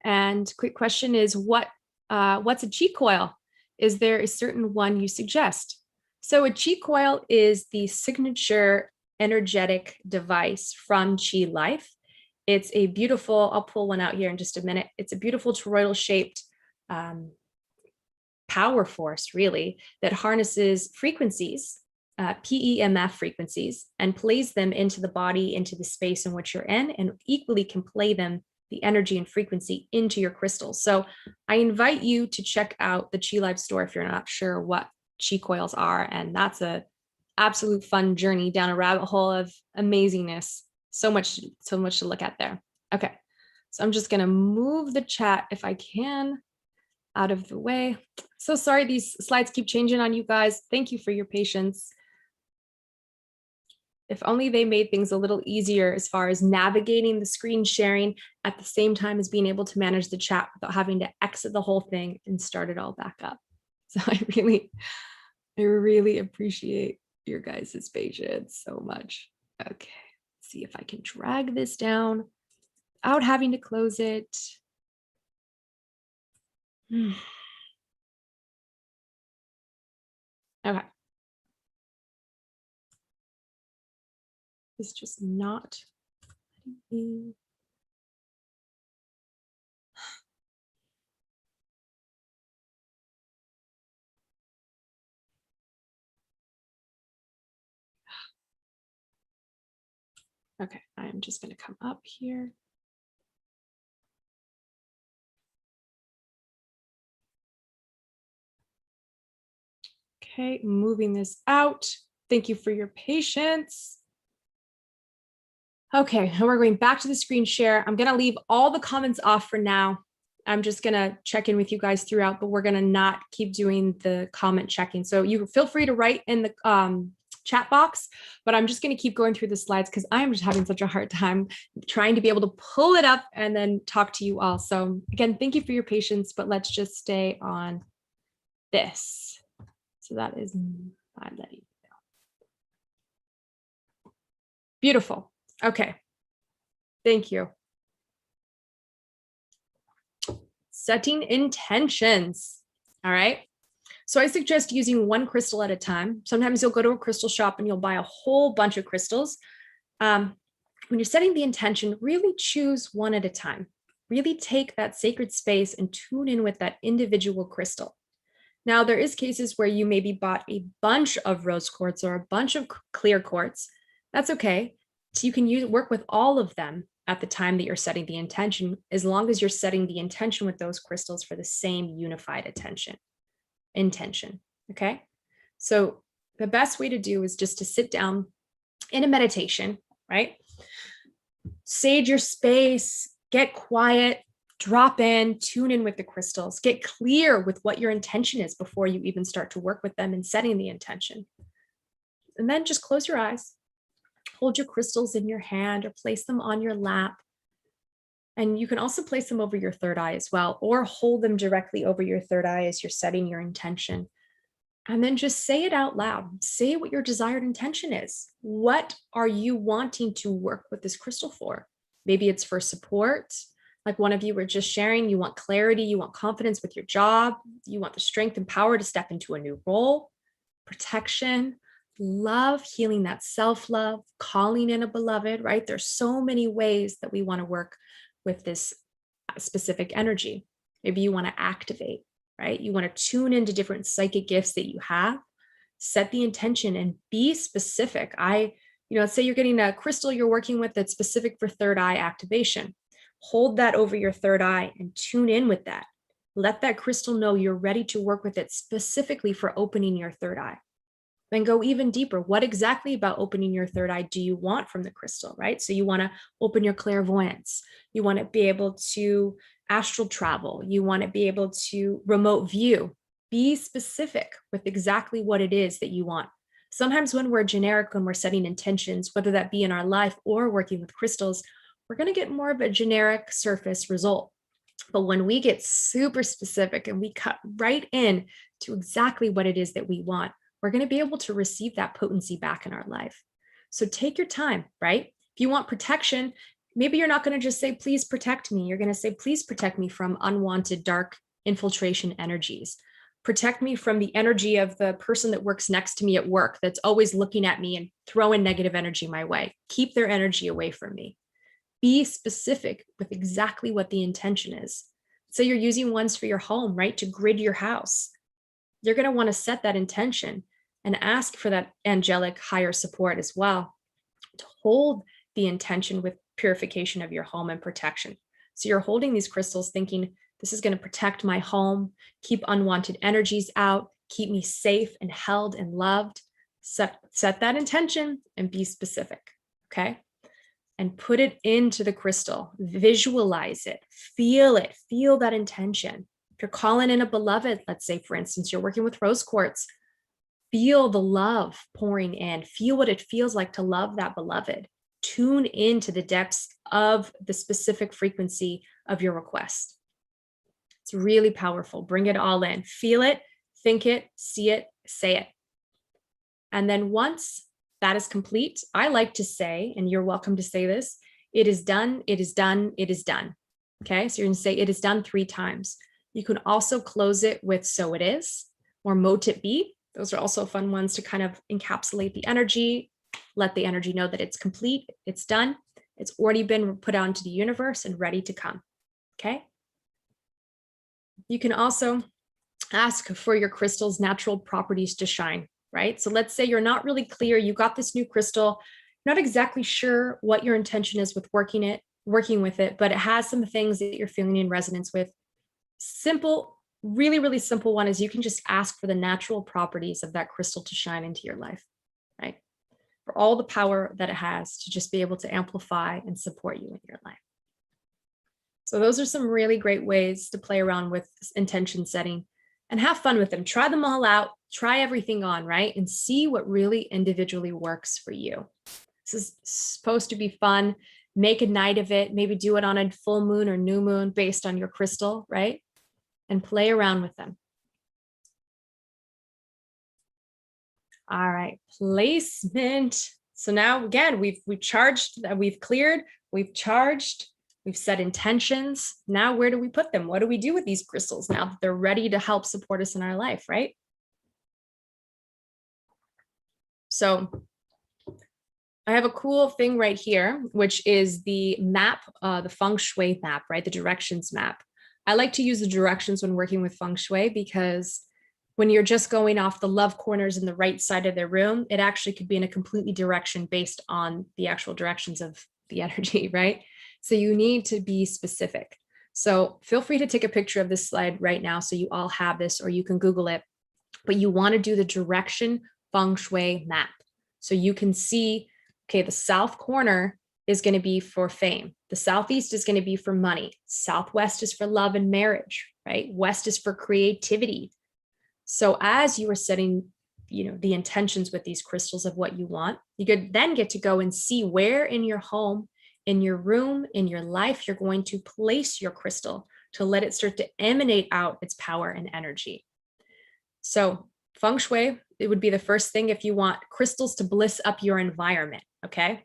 And quick question is, what's a Qi Coil? Is there a certain one you suggest? So a Qi Coil is the signature energetic device from Qi Life. It's a beautiful, I'll pull one out here in just a minute. It's a beautiful toroidal shaped power force, really, that harnesses frequencies, PEMF frequencies, and plays them into the body, into the space in which you're in, and equally can play them, the energy and frequency, into your crystals. So I invite you to check out the Qi Life store if you're not sure what Qi coils are. And that's a absolute fun journey down a rabbit hole of amazingness. So much to look at there. Okay, so I'm just gonna move the chat if I can out of the way. So sorry, these slides keep changing on you guys. Thank you for your patience. If only they made things a little easier as far as navigating the screen sharing at the same time as being able to manage the chat without having to exit the whole thing and start it all back up. So I really appreciate your guys' patience so much. Okay, let's see if I can drag this down without having to close it. Okay. It's just not. Okay, I'm just going to come up here. Okay, moving this out. Thank you for your patience. Okay, and we're going back to the screen share. I'm going to leave all the comments off for now. I'm just going to check in with you guys throughout, but we're going to not keep doing the comment checking. So you feel free to write in the chat box, but I'm just going to keep going through the slides because I'm just having such a hard time trying to be able to pull it up and then talk to you all. So again, thank you for your patience, but let's just stay on this. So that is my letting go. Beautiful. Okay. Thank you. Setting intentions. All right. So I suggest using one crystal at a time. Sometimes you'll go to a crystal shop and you'll buy a whole bunch of crystals. When you're setting the intention, really choose one at a time. Really take that sacred space and tune in with that individual crystal. Now, there is cases where you maybe bought a bunch of rose quartz or a bunch of clear quartz. That's okay. So you can work with all of them at the time that you're setting the intention, as long as you're setting the intention with those crystals for the same unified intention. Okay. So the best way to do is just to sit down in a meditation, right? Sage your space, get quiet, drop in, tune in with the crystals, get clear with what your intention is before you even start to work with them and setting the intention. And then just close your eyes, hold your crystals in your hand or place them on your lap. And you can also place them over your third eye as well, or hold them directly over your third eye as you're setting your intention. And then just say it out loud. Say what your desired intention is. What are you wanting to work with this crystal for? Maybe it's for support. Like one of you were just sharing, you want clarity, you want confidence with your job, you want the strength and power to step into a new role, protection, love, healing that self-love, calling in a beloved, right? There's so many ways that we want to work with this specific energy. Maybe you want to activate, right? You want to tune into different psychic gifts that you have, set the intention and be specific. Let's say you're getting a crystal you're working with that's specific for third eye activation. Hold that over your third eye and tune in with that. Let that crystal know you're ready to work with it specifically for opening your third eye. Then go even deeper. What exactly about opening your third eye do you want from the crystal, right? So you want to open your clairvoyance. You want to be able to astral travel. You want to be able to remote view. Be specific with exactly what it is that you want. Sometimes when we're generic, when we're setting intentions, whether that be in our life or working with crystals, we're going to get more of a generic surface result. But when we get super specific and we cut right in to exactly what it is that we want, we're going to be able to receive that potency back in our life. So take your time, right? If you want protection, maybe you're not going to just say, please protect me. You're going to say, please protect me from unwanted dark infiltration energies. Protect me from the energy of the person that works next to me at work that's always looking at me and throwing negative energy my way. Keep their energy away from me. Be specific with exactly what the intention is. So you're using ones for your home, right? To grid your house. You're going to want to set that intention and ask for that angelic higher support as well to hold the intention with purification of your home and protection. So you're holding these crystals thinking, this is going to protect my home, keep unwanted energies out, keep me safe and held and loved. Set that intention and be specific, okay? And put it into the crystal. Visualize it, feel that intention. If you're calling in a beloved, let's say, for instance, you're working with rose quartz, feel the love pouring in. Feel what it feels like to love that beloved. Tune into the depths of the specific frequency of your request. It's really powerful. Bring it all in. Feel it, think it, see it, say it. And then once that is complete, I like to say, and you're welcome to say this, it is done, it is done, it is done. Okay, so you're going to say it is done 3 times. You can also close it with so it is or mote it be. Those are also fun ones to kind of encapsulate the energy, let the energy know that it's complete, it's done, it's already been put out into the universe and ready to come. Okay. You can also ask for your crystal's natural properties to shine, right? So let's say you're not really clear, you got this new crystal, not exactly sure what your intention is with working with it, but it has some things that you're feeling in resonance with. Simple, really, really simple one is you can just ask for the natural properties of that crystal to shine into your life, right? For all the power that it has to just be able to amplify and support you in your life. So those are some really great ways to play around with intention setting and have fun with them. Try them all out, try everything on, right? And see what really individually works for you. This is supposed to be fun. Make a night of it. Maybe do it on a full moon or new moon based on your crystal, right? And play around with them. All right, placement. So now again, we've charged, we've cleared, we've charged, we've set intentions. Now where do we put them? What do we do with these crystals now that they're ready to help support us in our life, right? So I have a cool thing right here, which is the map, the feng shui map, right? The directions map. I like to use the directions when working with feng shui because when you're just going off the love corners in the right side of the room, it actually could be in a completely direction based on the actual directions of the energy, right? So you need to be specific. So feel free to take a picture of this slide right now so you all have this, or you can Google it, but you want to do the direction feng shui map. So you can see, okay, the south corner is going to be for fame. The southeast is going to be for money. Southwest is for love and marriage, right? West is for creativity. So as you are setting, the intentions with these crystals of what you want, you could then get to go and see where in your home in your room, in your life, you're going to place your crystal to let it start to emanate out its power and energy. So feng shui, it would be the first thing if you want crystals to bliss up your environment, okay?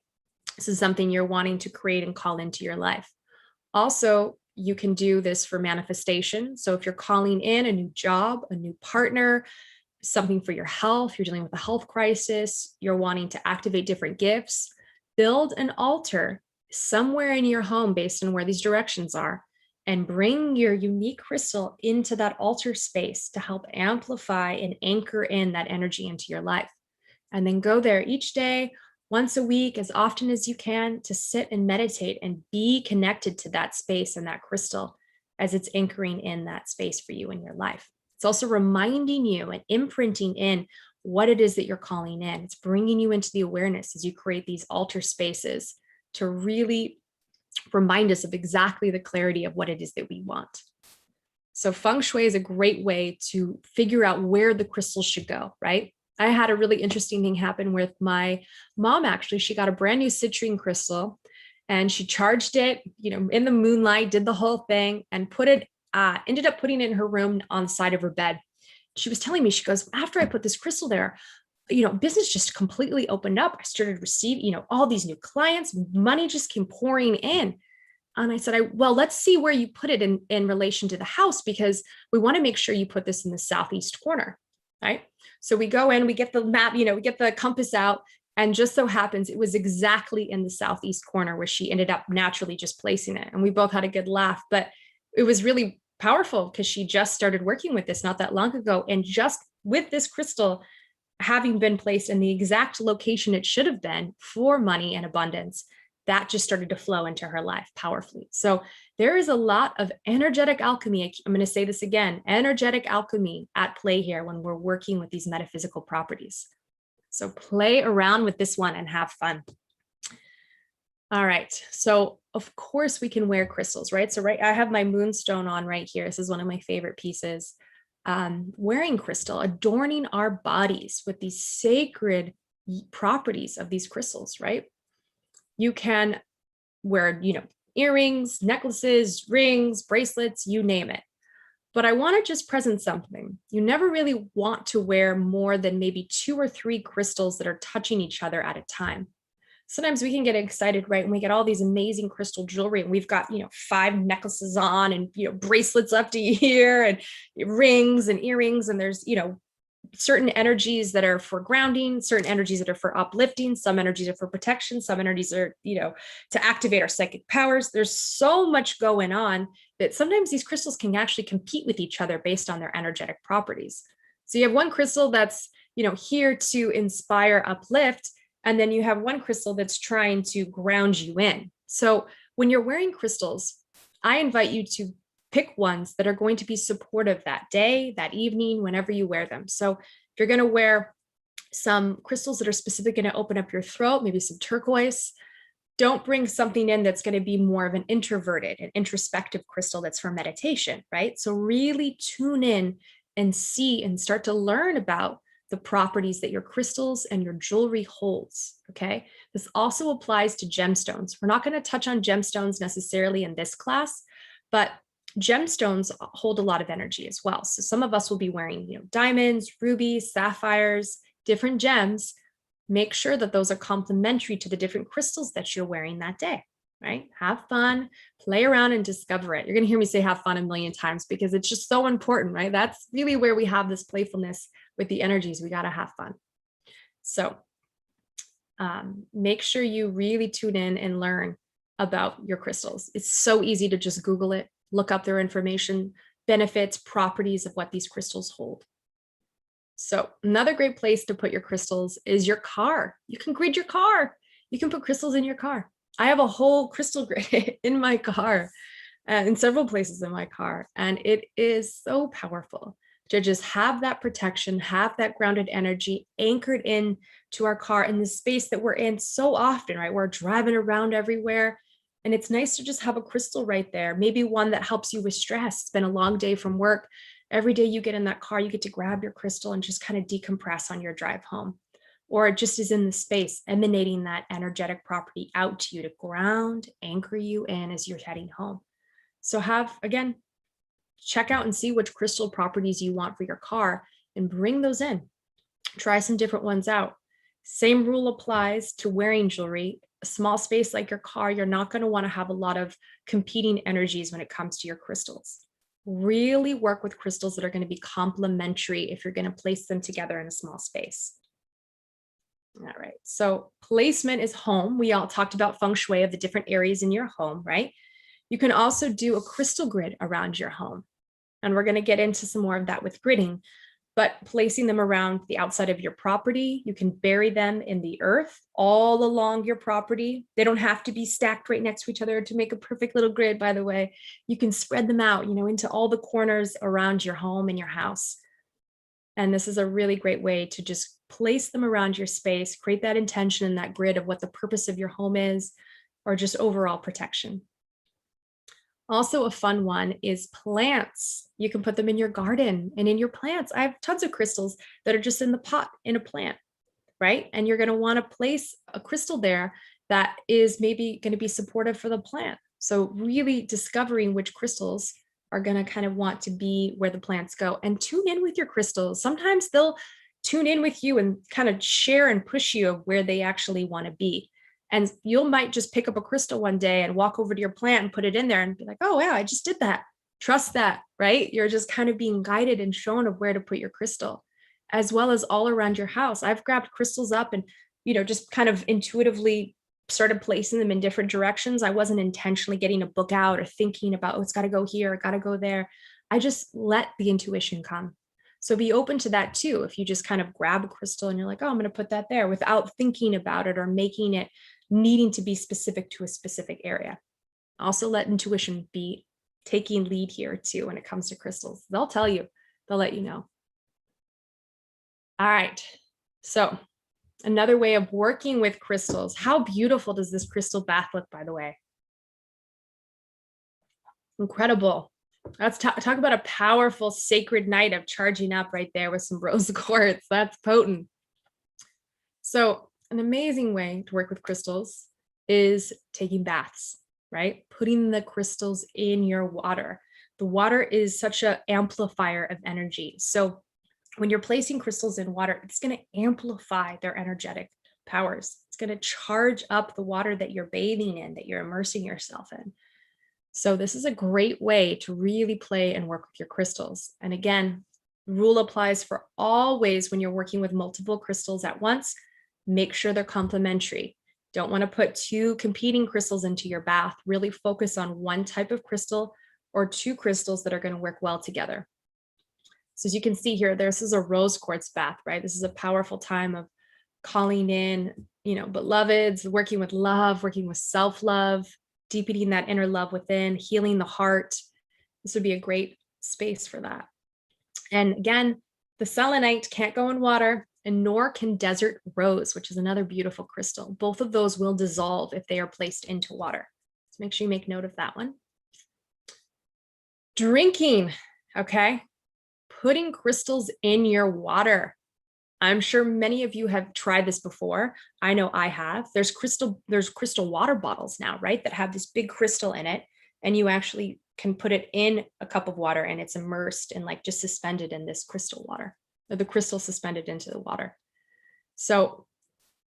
This is something you're wanting to create and call into your life. Also, you can do this for manifestation. So if you're calling in a new job, a new partner, something for your health, you're dealing with a health crisis, you're wanting to activate different gifts, build an altar somewhere in your home based on where these directions are, and bring your unique crystal into that altar space to help amplify and anchor in that energy into your life. And then go there each day, once a week, as often as you can, to sit and meditate and be connected to that space and that crystal as it's anchoring in that space for you in your life. It's also reminding you and imprinting in what it is that you're calling in. It's bringing you into the awareness as you create these altar spaces to really remind us of exactly the clarity of what it is that we want. So feng shui is a great way to figure out where the crystals should go, right? I had a really interesting thing happen with my mom. Actually, she got a brand new citrine crystal and she charged it, in the moonlight, did the whole thing and ended up putting it in her room on the side of her bed. She was telling me, she goes, after I put this crystal there, business just completely opened up. I started receiving, all these new clients, money just came pouring in. And I said, well, let's see where you put it in relation to the house, because we want to make sure you put this in the southeast corner, right? So we go in, we get the map, we get the compass out, and just so happens it was exactly in the southeast corner where she ended up naturally just placing it. And we both had a good laugh, but it was really powerful because she just started working with this not that long ago. And just with this crystal having been placed in the exact location it should have been for money and abundance, that just started to flow into her life powerfully. So there is a lot of energetic alchemy. I'm going to say this again, energetic alchemy at play here when we're working with these metaphysical properties. So play around with this one and have fun. All right. So of course we can wear crystals, right? So I have my moonstone on right here. This is one of my favorite pieces. Wearing crystal, adorning our bodies with these sacred properties of these crystals, right? You can wear, earrings, necklaces, rings, bracelets, you name it. But I want to just present something. You never really want to wear more than maybe 2 or 3 crystals that are touching each other at a time. Sometimes we can get excited, right? And we get all these amazing crystal jewelry and we've got, 5 necklaces on and, bracelets up to here and rings and earrings. And there's, certain energies that are for grounding, certain energies that are for uplifting, some energies are for protection, some energies are, to activate our psychic powers. There's so much going on that sometimes these crystals can actually compete with each other based on their energetic properties. So you have one crystal that's, here to inspire, uplift, and then you have one crystal that's trying to ground you in. So when you're wearing crystals, I invite you to pick ones that are going to be supportive that day, that evening, whenever you wear them. So if you're going to wear some crystals that are specifically going to open up your throat, maybe some turquoise, don't bring something in that's going to be more of an introverted and introspective crystal that's for meditation, right? So really tune in and see and start to learn about the properties that your crystals and your jewelry holds, okay? This also applies to gemstones. We're not going to touch on gemstones necessarily in this class, but gemstones hold a lot of energy as well. So some of us will be wearing, diamonds, rubies, sapphires, different gems. Make sure that those are complementary to the different crystals that you're wearing that day, right? Have fun, play around and discover it. You're going to hear me say have fun a million times because it's just so important, right? That's really where we have this playfulness with the energies. We got to have fun. So make sure you really tune in and learn about your crystals. It's so easy to just Google it, look up their information, benefits, properties of what these crystals hold. So another great place to put your crystals is your car. You can grid your car. You can put crystals in your car. I have a whole crystal grid in my car, in several places in my car. And it is so powerful to just have that protection, have that grounded energy anchored in to our car in the space that we're in so often, right? We're driving around everywhere. And it's nice to just have a crystal right there, maybe one that helps you with stress. It's been a long day from work. Every day you get in that car, you get to grab your crystal and just kind of decompress on your drive home. or it just is in the space, emanating that energetic property out to you to ground, anchor you in as you're heading home. So again, check out and see which crystal properties you want for your car and bring those in. Try some different ones out. Same rule applies to wearing jewelry. A small space like your car, you're not going to want to have a lot of competing energies when it comes to your crystals. Really work with crystals that are going to be complementary if you're going to place them together in a small space. All right, so placement is home. We all talked about feng shui of the different areas in your home, right? You can also do a crystal grid around your home. And we're going to get into some more of that with gridding, but placing them around the outside of your property. You can bury them in the earth all along your property. They don't have to be stacked right next to each other to make a perfect little grid, by the way. You can spread them out, into all the corners around your home and your house. And this is a really great way to just place them around your space, create that intention and that grid of what the purpose of your home is, or just overall protection. Also, a fun one is plants. You can put them in your garden and in your plants. I have tons of crystals that are just in the pot in a plant, right? And you're going to want to place a crystal there that is maybe going to be supportive for the plant. So really discovering which crystals are going to kind of want to be where the plants go, and tune in with your crystals. Sometimes they'll tune in with you and kind of share and push you of where they actually want to be. And you might just pick up a crystal one day and walk over to your plant and put it in there and be like, oh, yeah, I just did that. Trust that, right? You're just kind of being guided and shown of where to put your crystal, as well as all around your house. I've grabbed crystals up and, just kind of intuitively started placing them in different directions. I wasn't intentionally getting a book out or thinking about, oh, it's got to go here, got to go there. I just let the intuition come. So be open to that too. If you just kind of grab a crystal and you're like, oh, I'm going to put that there without thinking about it or making it needing to be specific to a specific area. Also let intuition be taking lead here too when it comes to crystals. They'll tell you, they'll let you know. All right. So another way of working with crystals. How beautiful does this crystal bath look, by the way? Incredible. Let's talk about a powerful sacred night of charging up right there with some rose quartz. That's potent. So an amazing way to work with crystals is taking baths, right? Putting the crystals in your water. The water is such an amplifier of energy. So when you're placing crystals in water, it's going to amplify their energetic powers. It's going to charge up the water that you're bathing in, that you're immersing yourself in. So this is a great way to really play and work with your crystals. And again, rule applies for all ways when you're working with multiple crystals at once. Make sure they're complementary. Don't want to put two competing crystals into your bath. Really focus on one type of crystal or two crystals that are going to work well together. So as you can see here, this is a rose quartz bath, right? This is a powerful time of calling in, beloveds, working with love, working with self-love, deepening that inner love within, healing the heart. This would be a great space for that. And again, the selenite can't go in water, and nor can desert rose, which is another beautiful crystal. Both of those will dissolve if they are placed into water. So make sure you make note of that one. Drinking, okay? Putting crystals in your water. I'm sure many of you have tried this before. I know I have. There's crystal water bottles now, right? That have this big crystal in it, and you actually can put it in a cup of water and it's immersed and like just suspended in this crystal water, or the crystal suspended into the water. So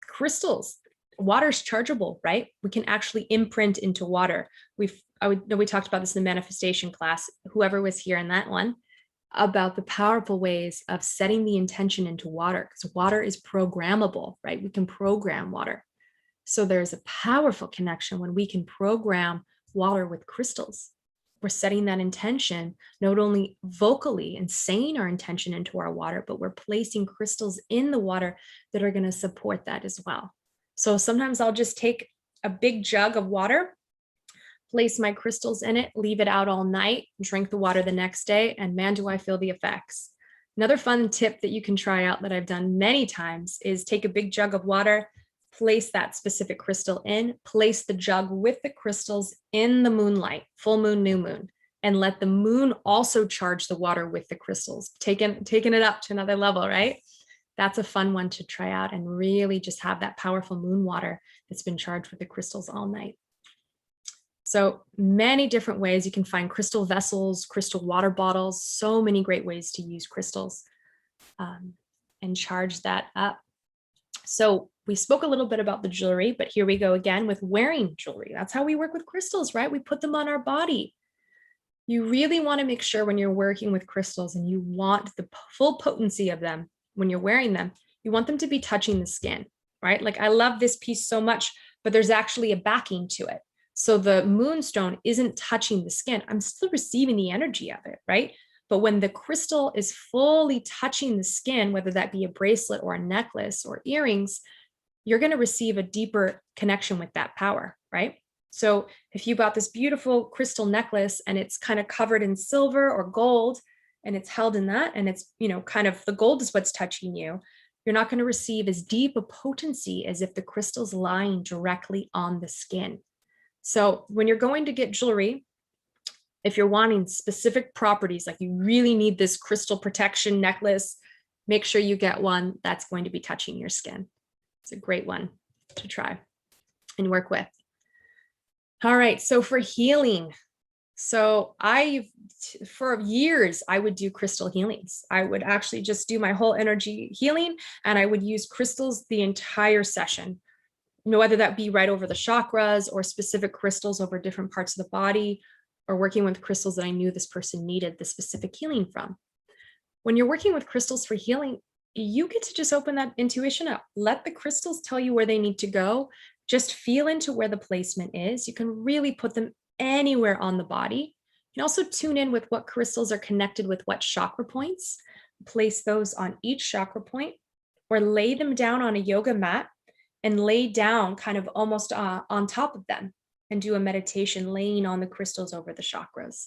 crystals, water's chargeable, right? We can actually imprint into water. We talked about this in the manifestation class, whoever was here in that one, about the powerful ways of setting the intention into water, because water is programmable, right? We can program water. So there's a powerful connection when we can program water with crystals. We're setting that intention, not only vocally and saying our intention into our water, but we're placing crystals in the water that are going to support that as well. So sometimes I'll just take a big jug of water, place my crystals in it, leave it out all night, drink the water the next day, and man, do I feel the effects. Another fun tip that you can try out that I've done many times is take a big jug of water, place that specific crystal in, place the jug with the crystals in the moonlight, full moon, new moon, and let the moon also charge the water with the crystals, taking it up to another level, right? That's a fun one to try out and really just have that powerful moon water that's been charged with the crystals all night. So many different ways you can find crystal vessels, crystal water bottles, so many great ways to use crystals and charge that up. So we spoke a little bit about the jewelry, but here we go again with wearing jewelry. That's how we work with crystals, right? We put them on our body. You really want to make sure when you're working with crystals and you want the full potency of them when you're wearing them, you want them to be touching the skin, right? Like I love this piece so much, but there's actually a backing to it. So the moonstone isn't touching the skin. I'm still receiving the energy of it, right? But when the crystal is fully touching the skin, whether that be a bracelet or a necklace or earrings, you're going to receive a deeper connection with that power, right? So if you bought this beautiful crystal necklace and it's kind of covered in silver or gold and it's held in that and it's, kind of the gold is what's touching you, you're not going to receive as deep a potency as if the crystal's lying directly on the skin. So when you're going to get jewelry, if you're wanting specific properties, like you really need this crystal protection necklace, make sure you get one that's going to be touching your skin. It's a great one to try and work with. All right, so for healing, so for years, I would do crystal healings. I would actually just do my whole energy healing and I would use crystals the entire session, whether that be right over the chakras or specific crystals over different parts of the body, or working with crystals that I knew this person needed the specific healing from. When you're working with crystals for healing, you get to just open that intuition up. Let the crystals tell you where they need to go. Just feel into where the placement is. You can really put them anywhere on the body. You can also tune in with what crystals are connected with what chakra points. Place those on each chakra point or lay them down on a yoga mat and lay down kind of almost on top of them and do a meditation laying on the crystals over the chakras.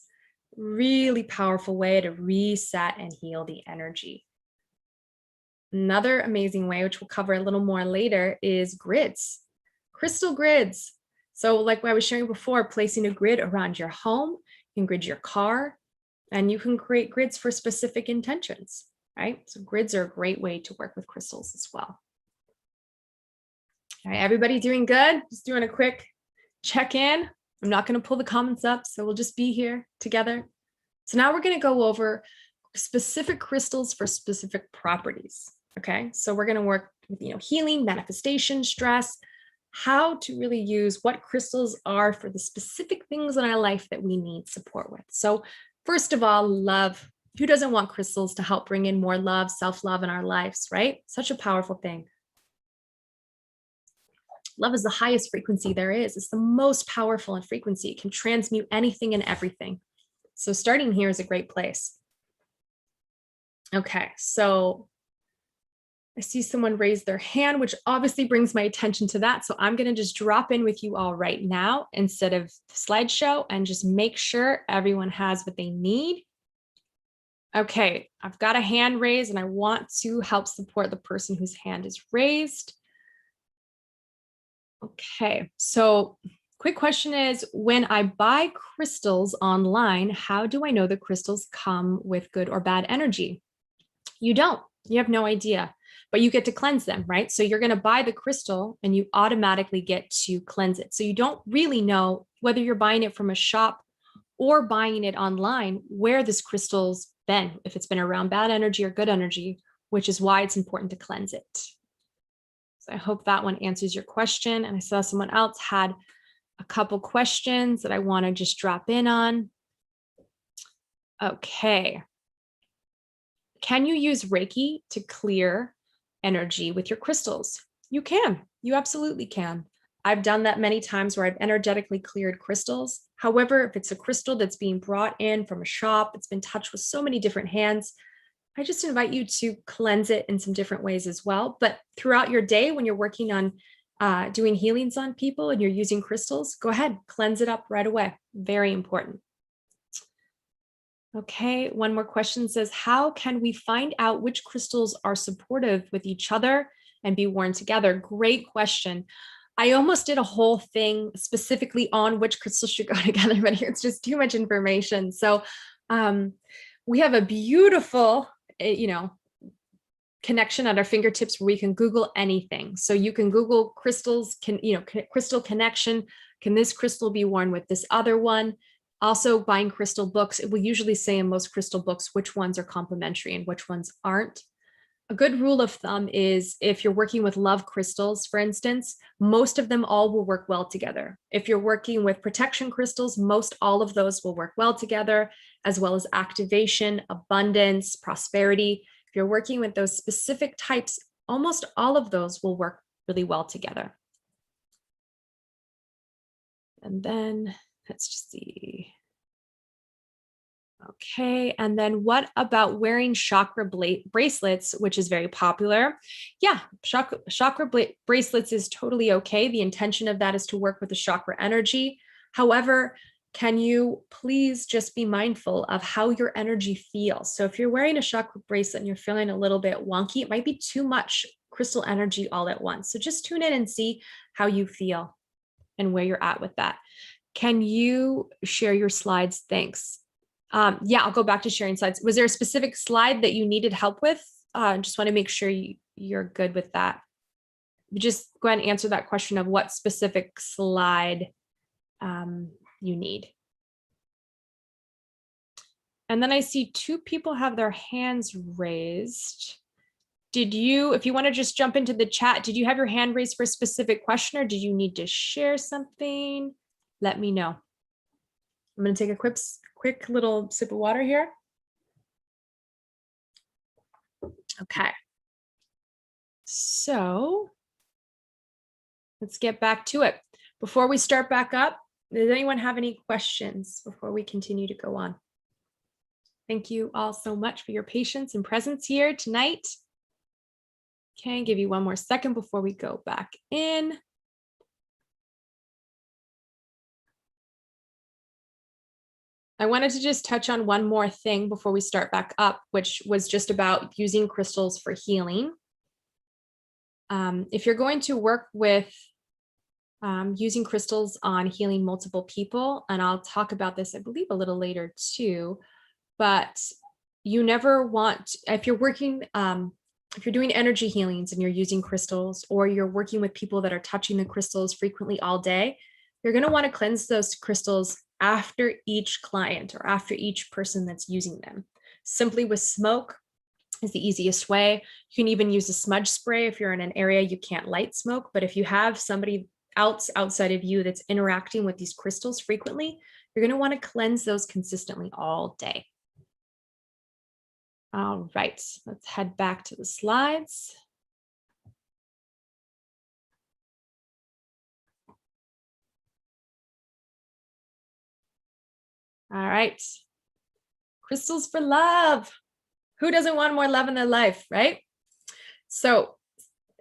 Really powerful way to reset and heal the energy. Another amazing way, which we'll cover a little more later, is grids, crystal grids. So like I was sharing before, placing a grid around your home, you can grid your car, and you can create grids for specific intentions, right? So grids are a great way to work with crystals as well. All right, everybody doing good? Just doing a quick check in. I'm not going to pull the comments up, so we'll just be here together. So now we're going to go over specific crystals for specific properties. Okay, so we're going to work with healing, manifestation, stress, how to really use what crystals are for the specific things in our life that we need support with. So first of all, love. Who doesn't want crystals to help bring in more love, self-love in our lives, right? Such a powerful thing. Love is the highest frequency there is. It's the most powerful in frequency. It can transmute anything and everything. So starting here is a great place. Okay, so I see someone raise their hand, which obviously brings my attention to that. So I'm going to just drop in with you all right now instead of the slideshow and just make sure everyone has what they need. Okay, I've got a hand raised and I want to help support the person whose hand is raised. Okay, so quick question is, when I buy crystals online, how do I know the crystals come with good or bad energy? You don't. You have no idea, but you get to cleanse them, right? So you're going to buy the crystal and you automatically get to cleanse it. So you don't really know whether you're buying it from a shop or buying it online where this crystal's been, if it's been around bad energy or good energy, which is why it's important to cleanse it. So I hope that one answers your question. And I saw someone else had a couple questions that I want to just drop in on. Okay. Can you use Reiki to clear energy with your crystals? You can. You absolutely can. I've done that many times where I've energetically cleared crystals. However, if it's a crystal that's being brought in from a shop, it's been touched with so many different hands, I just invite you to cleanse it in some different ways as well. But throughout your day, when you're working on doing healings on people and you're using crystals, go ahead, cleanse it up right away. Very important. Okay, one more question says, how can we find out which crystals are supportive with each other and be worn together? Great question. I almost did a whole thing specifically on which crystals should go together, but here it's just too much information. So we have a beautiful, connection at our fingertips where we can Google anything. So you can Google crystals, crystal connection. Can this crystal be worn with this other one? Also, buying crystal books, it will usually say in most crystal books which ones are complementary and which ones aren't. A good rule of thumb is if you're working with love crystals, for instance, most of them all will work well together. If you're working with protection crystals, most all of those will work well together, as well as activation, abundance, prosperity. If you're working with those specific types, almost all of those will work really well together. And then let's just see. Okay, and then what about wearing chakra bracelets, which is very popular? Yeah, chakra bracelets is totally okay. The intention of that is to work with the chakra energy. However, can you please just be mindful of how your energy feels? So if you're wearing a chakra bracelet and you're feeling a little bit wonky, it might be too much crystal energy all at once. So just tune in and see how you feel and where you're at with that. Can you share your slides? Thanks. Yeah, I'll go back to sharing slides. Was there a specific slide that you needed help with? Just want to make sure you're good with that. Just go ahead and answer that question of what specific slide you need. And then I see two people have their hands raised. Did you, if you want to just jump into the chat, did you have your hand raised for a specific question or did you need to share something? Let me know. I'm going to take a quick little sip of water here. Okay. So let's get back to it. Before we start back up, does anyone have any questions before we continue to go on? Thank you all so much for your patience and presence here tonight. Okay, give you one more second before we go back in. I wanted to just touch on one more thing before we start back up, which was just about using crystals for healing. If you're going to work with using crystals on healing multiple people, and I'll talk about this, I believe, a little later too, but you never want, if you're working, if you're doing energy healings and you're using crystals, or you're working with people that are touching the crystals frequently all day, you're going to want to cleanse those crystals after each client or after each person that's using them. Simply with smoke is the easiest way. You can even use a smudge spray if you're in an area you can't light smoke, but if you have somebody else outside of you that's interacting with these crystals frequently, you're going to want to cleanse those consistently all day. All right, let's head back to the slides. All right, crystals for love. Who doesn't want more love in their life, right? So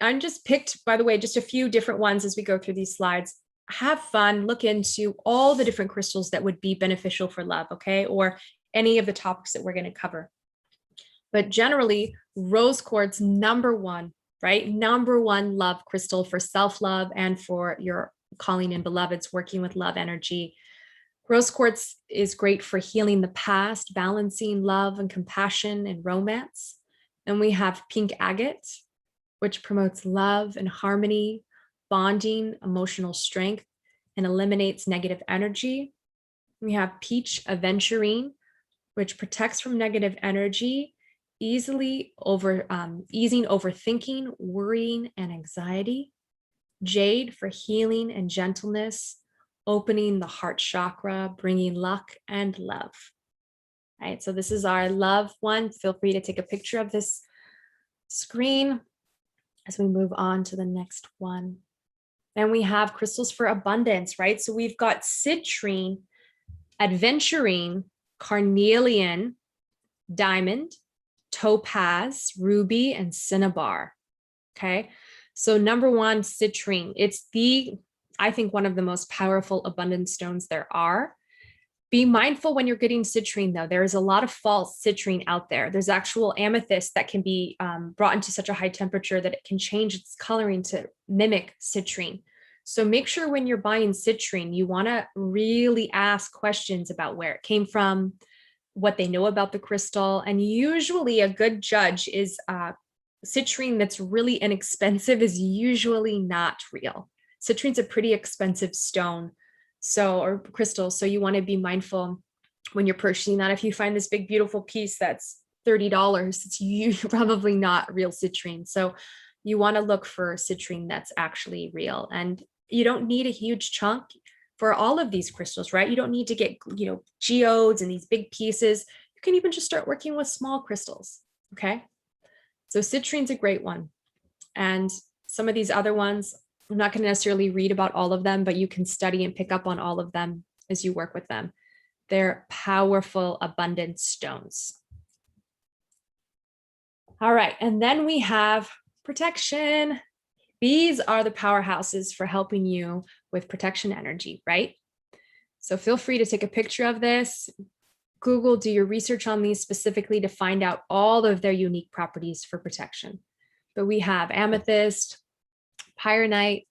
I'm just picked, by the way, just a few different ones as we go through these slides. Have fun, look into all the different crystals that would be beneficial for love, okay? Or any of the topics that we're going to cover. But generally, rose quartz, number one, right? Number one love crystal for self-love and for your calling in beloveds, working with love energy. Rose quartz is great for healing the past, balancing love and compassion and romance. And we have pink agate, which promotes love and harmony, bonding, emotional strength, and eliminates negative energy. We have peach aventurine, which protects from negative energy, easing overthinking, worrying, and anxiety. Jade for healing and gentleness, opening the heart chakra, bringing luck and love. All right, so this is our love one. Feel free to take a picture of this screen as we move on to the next one. Then we have crystals for abundance, right? So we've got citrine, aventurine, carnelian, diamond, topaz, ruby, and cinnabar. Okay, so number one, citrine. It's I think, one of the most powerful abundance stones there are. Be mindful when you're getting citrine, though. There is a lot of false citrine out there. There's actual amethyst that can be brought into such a high temperature that it can change its coloring to mimic citrine. So make sure when you're buying citrine, you want to really ask questions about where it came from, what they know about the crystal. And usually a good judge is citrine that's really inexpensive is usually not real. Citrine's a pretty expensive stone, or crystal. So you want to be mindful when you're purchasing that. If you find this big, beautiful piece that's $30, it's probably not real citrine. So you want to look for citrine that's actually real. And you don't need a huge chunk for all of these crystals, right? You don't need to get, geodes and these big pieces. You can even just start working with small crystals, okay? So citrine's a great one. And some of these other ones, I'm not going to necessarily read about all of them, but you can study and pick up on all of them as you work with them. They're powerful, abundant stones. All right, and then we have protection. These are the powerhouses for helping you with protection energy, right? So feel free to take a picture of this. Google, do your research on these specifically to find out all of their unique properties for protection. But we have amethyst, pyronite,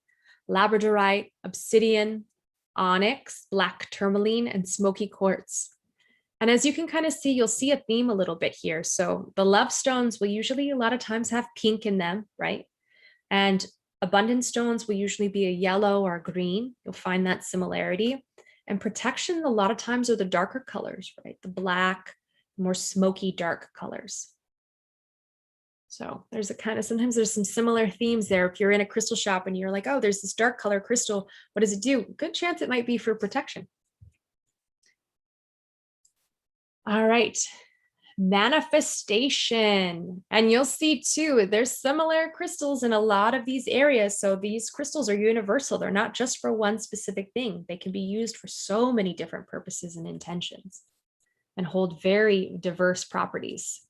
labradorite, obsidian, onyx, black tourmaline, and smoky quartz. And as you can kind of see, you'll see a theme a little bit here. So the love stones will usually a lot of times have pink in them, right? And abundant stones will usually be a yellow or a green. You'll find that similarity. And protection a lot of times are the darker colors, right? The black, more smoky, dark colors. So there's sometimes there's some similar themes there. If you're in a crystal shop and you're like, oh, there's this dark color crystal, what does it do? Good chance it might be for protection. All right, manifestation. And you'll see too, there's similar crystals in a lot of these areas. So these crystals are universal. They're not just for one specific thing. They can be used for so many different purposes and intentions and hold very diverse properties.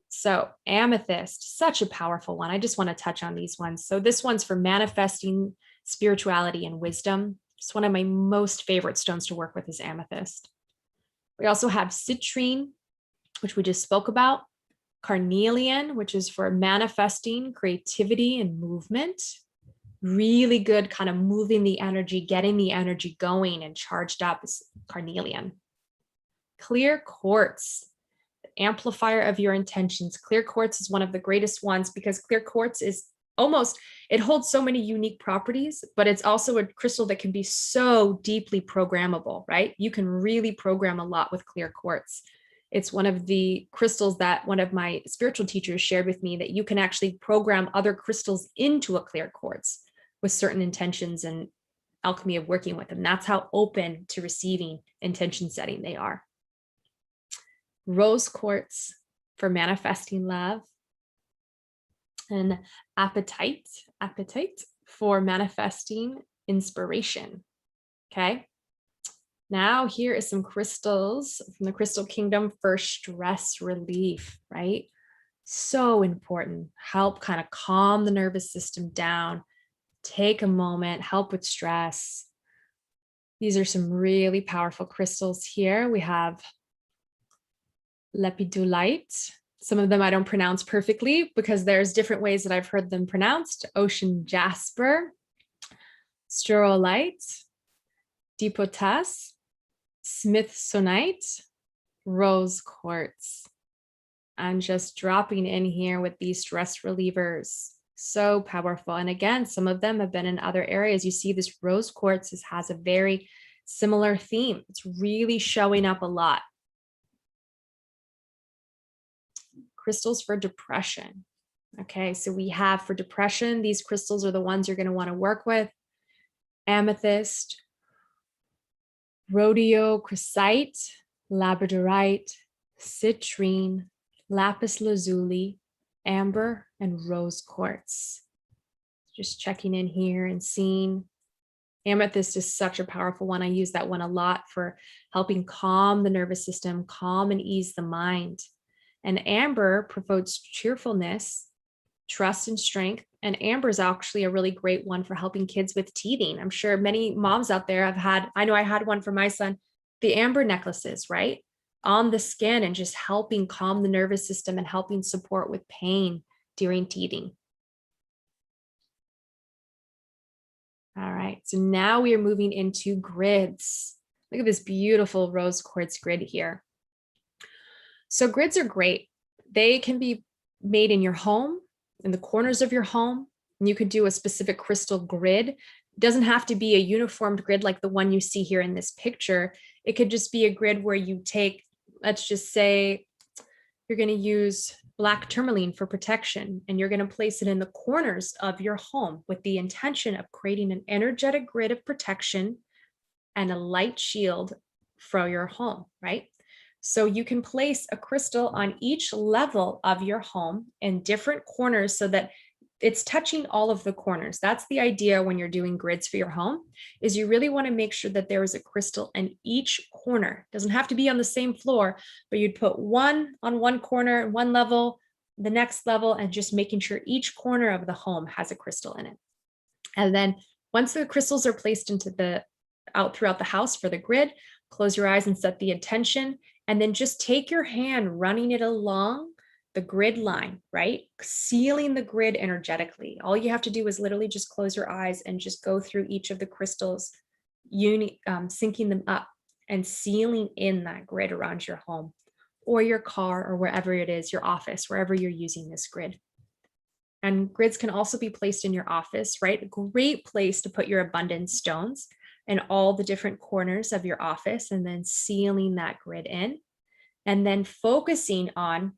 So amethyst, such a powerful one. I just want to touch on these ones. So this one's for manifesting spirituality and wisdom. It's one of my most favorite stones to work with is amethyst. We also have citrine, which we just spoke about, carnelian, which is for manifesting creativity and movement. Really good kind of moving the energy, getting the energy going and charged up is carnelian. Clear quartz, amplifier of your intentions. Clear quartz is one of the greatest ones because clear quartz is it holds so many unique properties, but it's also a crystal that can be so deeply programmable, right? You can really program a lot with clear quartz. It's one of the crystals that one of my spiritual teachers shared with me that you can actually program other crystals into a clear quartz with certain intentions and alchemy of working with them. That's how open to receiving intention setting they are. Rose quartz for manifesting love. And apatite for manifesting inspiration. Okay. Now here is some crystals from the crystal kingdom for stress relief, right? So important. Help kind of calm the nervous system down. Take a moment, help with stress. These are some really powerful crystals here. We have lepidolite. Some of them I don't pronounce perfectly because there's different ways that I've heard them pronounced. Ocean jasper, sterolite, dipotas, smithsonite, rose quartz. I'm just dropping in here with these stress relievers. So powerful. And again, some of them have been in other areas. You see this rose quartz has a very similar theme. It's really showing up a lot. Crystals for depression. Okay, so we have for depression, these crystals are the ones you're going to want to work with. Amethyst, rhodochrosite, labradorite, citrine, lapis lazuli, amber, and rose quartz. Just checking in here and seeing. Amethyst is such a powerful one. I use that one a lot for helping calm the nervous system, calm and ease the mind. And amber promotes cheerfulness, trust, and strength. And amber is actually a really great one for helping kids with teething. I'm sure many moms out there I know I had one for my son, the amber necklaces, right? On the skin and just helping calm the nervous system and helping support with pain during teething. All right, so now we are moving into grids. Look at this beautiful rose quartz grid here. So grids are great. They can be made in your home. in the corners of your home. And you could do a specific crystal grid. It doesn't have to be a uniformed grid like the one you see here in this picture. It could just be a grid where you take, let's just say you're going to use black tourmaline for protection, and you're going to place it in the corners of your home with the intention of creating an energetic grid of protection and a light shield for your home, right? So you can place a crystal on each level of your home in different corners so that it's touching all of the corners. That's the idea when you're doing grids for your home, is you really want to make sure that there is a crystal in each corner. It doesn't have to be on the same floor, but you'd put one on one corner, one level, the next level, and just making sure each corner of the home has a crystal in it. And then once the crystals are placed out throughout the house for the grid, close your eyes and set the intention, and then just take your hand running it along the grid line, right? Sealing the grid energetically. All you have to do is literally just close your eyes and just go through each of the crystals, syncing them up and sealing in that grid around your home or your car or wherever it is, your office, wherever you're using this grid. And grids can also be placed in your office, right? A great place to put your abundance stones in all the different corners of your office, and then sealing that grid in, and then focusing on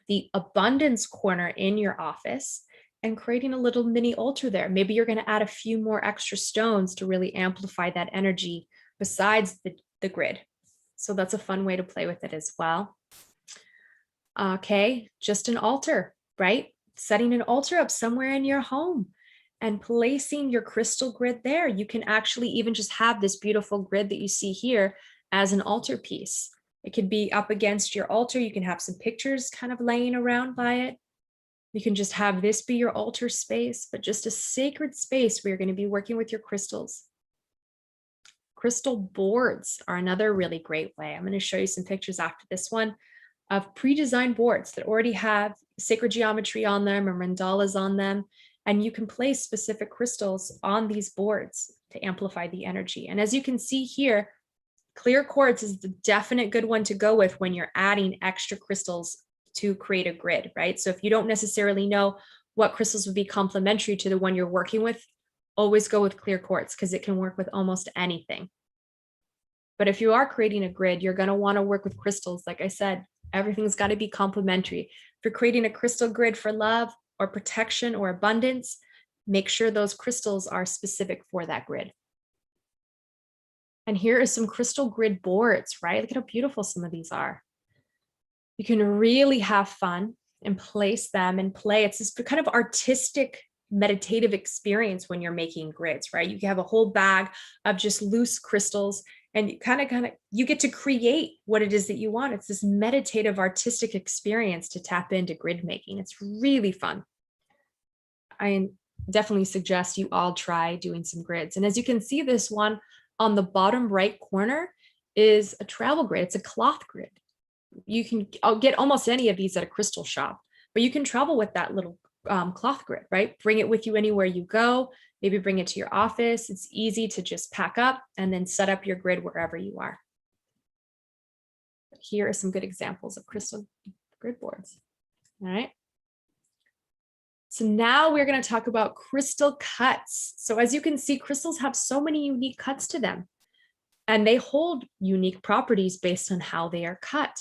the abundance corner in your office and creating a little mini altar there. Maybe you're going to add a few more extra stones to really amplify that energy besides the grid. So that's a fun way to play with it as well. Okay, just an altar, right? Setting an altar up somewhere in your home and placing your crystal grid there. You can actually even just have this beautiful grid that you see here as an altar piece. It could be up against your altar. You can have some pictures kind of laying around by it. You can just have this be your altar space, but just a sacred space where you're going to be working with your crystals. Crystal boards are another really great way. I'm going to show you some pictures after this one of pre-designed boards that already have sacred geometry on them or mandalas on them. And you can place specific crystals on these boards to amplify the energy. And as you can see here, clear quartz is the definite good one to go with when you're adding extra crystals to create a grid, right? So if you don't necessarily know what crystals would be complementary to the one you're working with, always go with clear quartz because it can work with almost anything. But if you are creating a grid, you're going to want to work with crystals. Like I said, everything's got to be complementary. If you're creating a crystal grid for love or protection or abundance, make sure those crystals are specific for that grid. And here are some crystal grid boards, right? Look at how beautiful some of these are. You can really have fun and place them and play. It's this kind of artistic, meditative experience when you're making grids, right? You have a whole bag of just loose crystals and you get to create what it is that you want. It's this meditative, artistic experience to tap into grid making. It's really fun. I definitely suggest you all try doing some grids. And as you can see, this one on the bottom right corner is a travel grid. It's a cloth grid. You can get almost any of these at a crystal shop, but you can travel with that little cloth grid, right? Bring it with you anywhere you go. Maybe bring it to your office. It's easy to just pack up and then set up your grid wherever you are. Here are some good examples of crystal grid boards. All right. So now we're going to talk about crystal cuts. So as you can see, crystals have so many unique cuts to them, and they hold unique properties based on how they are cut.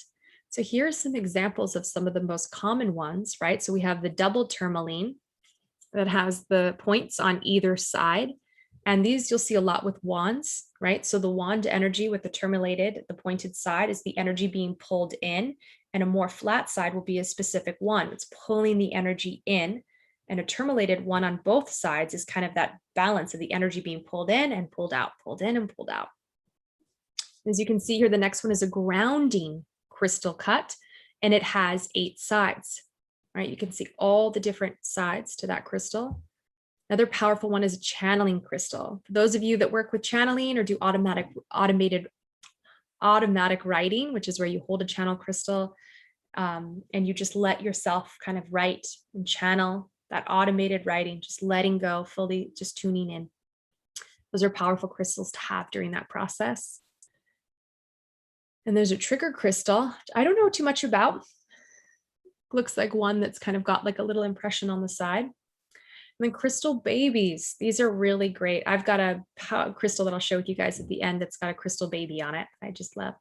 So here are some examples of some of the most common ones, right? So we have the double tourmaline that has the points on either side. And these you'll see a lot with wands, right? So the wand energy with the tourmalated, the pointed side is the energy being pulled in, and a more flat side will be a specific one. It's pulling the energy in. And a tourmalated one on both sides is kind of that balance of the energy being pulled in and pulled out, pulled in and pulled out. As you can see here, the next one is a grounding crystal cut, and it has 8 sides, right? You can see all the different sides to that crystal. Another powerful one is a channeling crystal. For those of you that work with channeling or do automatic writing, which is where you hold a channel crystal and you just let yourself kind of write and channel that automated writing, just letting go, fully just tuning in. Those are powerful crystals to have during that process. And there's a trigger crystal I don't know too much about, Looks like one that's kind of got like a little impression on the side. And then crystal babies. These are really great. I've got a crystal that I'll share with you guys at the end that's got a crystal baby on it. I just love.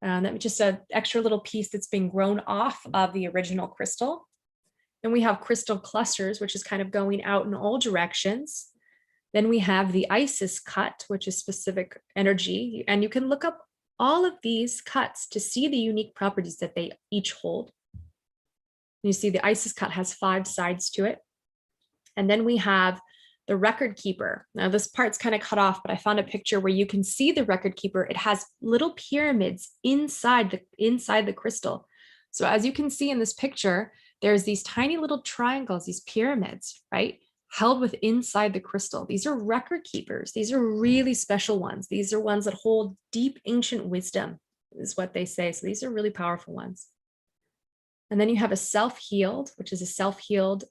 That's just an extra little piece that's been grown off of the original crystal. Then we have crystal clusters, which is kind of going out in all directions. Then we have the Isis cut, which is specific energy. And you can look up all of these cuts to see the unique properties that they each hold. You see the Isis cut has 5 sides to it. And then we have the record keeper. Now this part's kind of cut off, but I found a picture where you can see the record keeper. It has little pyramids inside the crystal. So as you can see in this picture, there's these tiny little triangles, these pyramids, right? Held with inside the crystal. These are record keepers. These are really special ones. These are ones that hold deep ancient wisdom, is what they say. So these are really powerful ones. And then you have a self-healed, which is a self-healed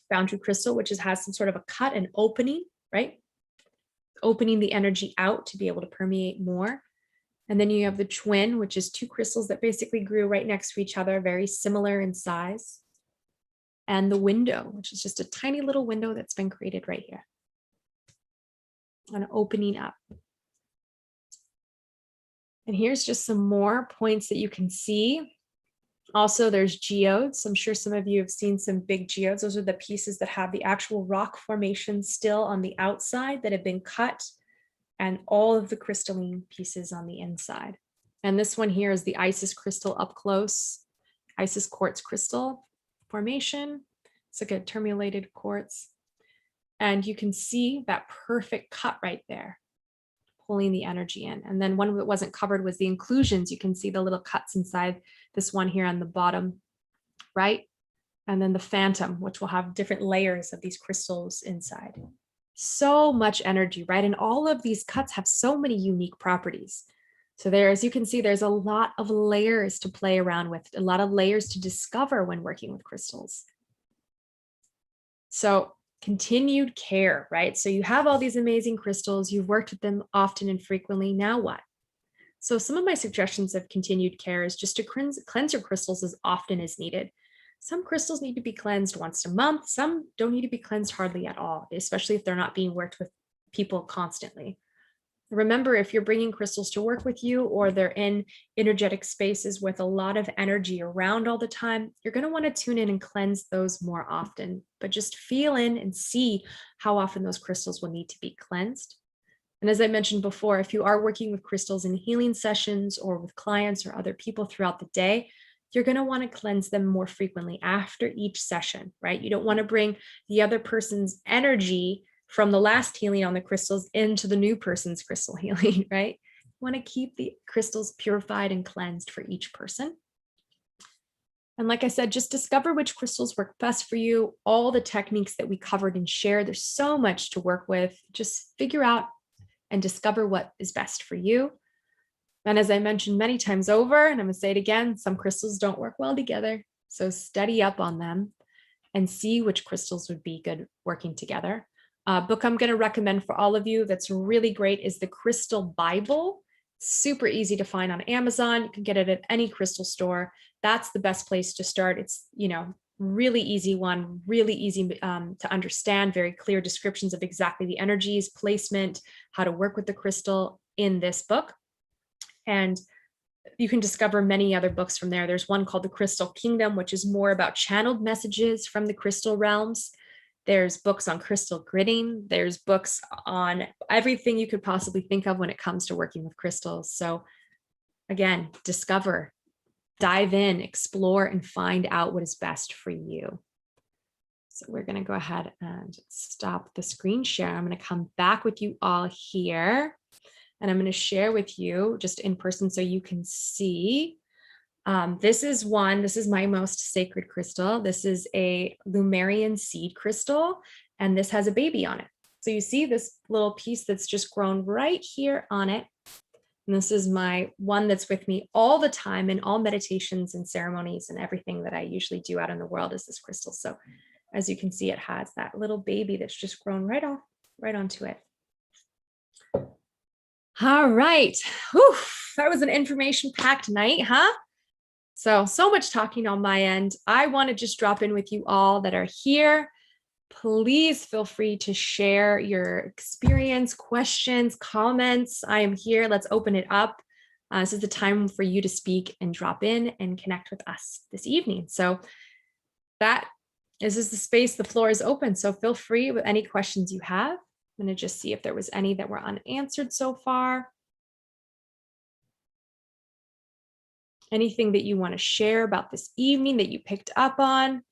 boundary crystal, which has some sort of a cut and opening, right? Opening the energy out to be able to permeate more. And then you have the twin, which is 2 crystals that basically grew right next to each other, very similar in size. And the window, which is just a tiny little window that's been created right here. And opening up. And here's just some more points that you can see. Also, there's geodes. I'm sure some of you have seen some big geodes. Those are the pieces that have the actual rock formation still on the outside that have been cut, and all of the crystalline pieces on the inside. And this one here is the Isis crystal up close, Isis quartz crystal formation. It's like a terminated quartz. And you can see that perfect cut right there, pulling the energy in. And then one that wasn't covered was the inclusions. You can see the little cuts inside this one here on the bottom, right? And then the phantom, which will have different layers of these crystals inside. So much energy, right? And all of these cuts have so many unique properties. So there, as you can see, there's a lot of layers to play around with, a lot of layers to discover when working with crystals. So continued care, right? So you have all these amazing crystals, you've worked with them often and frequently, now what? So some of my suggestions of continued care is just to cleanse your crystals as often as needed. Some crystals need to be cleansed once a month, some don't need to be cleansed hardly at all, especially if they're not being worked with people constantly. Remember, if you're bringing crystals to work with you, or they're in energetic spaces with a lot of energy around all the time, you're going to want to tune in and cleanse those more often, but just feel in and see how often those crystals will need to be cleansed. And as I mentioned before, if you are working with crystals in healing sessions or with clients or other people throughout the day, you're going to want to cleanse them more frequently after each session, right? You don't want to bring the other person's energy from the last healing on the crystals into the new person's crystal healing, right? You want to keep the crystals purified and cleansed for each person. And like I said, just discover which crystals work best for you. All the techniques that we covered and shared, there's so much to work with. Just figure out and discover what is best for you. And as I mentioned many times over, and I'm going to say it again, some crystals don't work well together. So study up on them and see which crystals would be good working together. Book I'm going to recommend for all of you that's really great is the Crystal Bible. Super easy to find on Amazon. You can get it at any crystal store. That's the best place to start. It's, really easy one, really easy to understand, very clear descriptions of exactly the energies, placement, how to work with the crystal in this book. And you can discover many other books from there. There's one called The Crystal Kingdom, which is more about channeled messages from the crystal realms. There's books on crystal gritting. There's books on everything you could possibly think of when it comes to working with crystals. So again, discover, dive in, explore, and find out what is best for you. So we're going to go ahead and stop the screen share. I'm going to come back with you all here, and I'm going to share with you just in person so you can see. This is my most sacred crystal. This is a Lumerian seed crystal, and this has a baby on it. So you see this little piece that's just grown right here on it. And this is my one that's with me all the time in all meditations and ceremonies and everything that I usually do out in the world is this crystal. So as you can see, it has that little baby that's just grown right onto it. All right. Whew, that was an information-packed night, huh? So much talking on my end. I want to just drop in with you all that are here. Please feel free to share your experience, questions, comments. I am here. Let's open it up. This is the time for you to speak and drop in and connect with us this evening. So this is the space. The floor is open. So feel free with any questions you have. I'm going to just see if there was any that were unanswered so far. Anything that you want to share about this evening that you picked up on.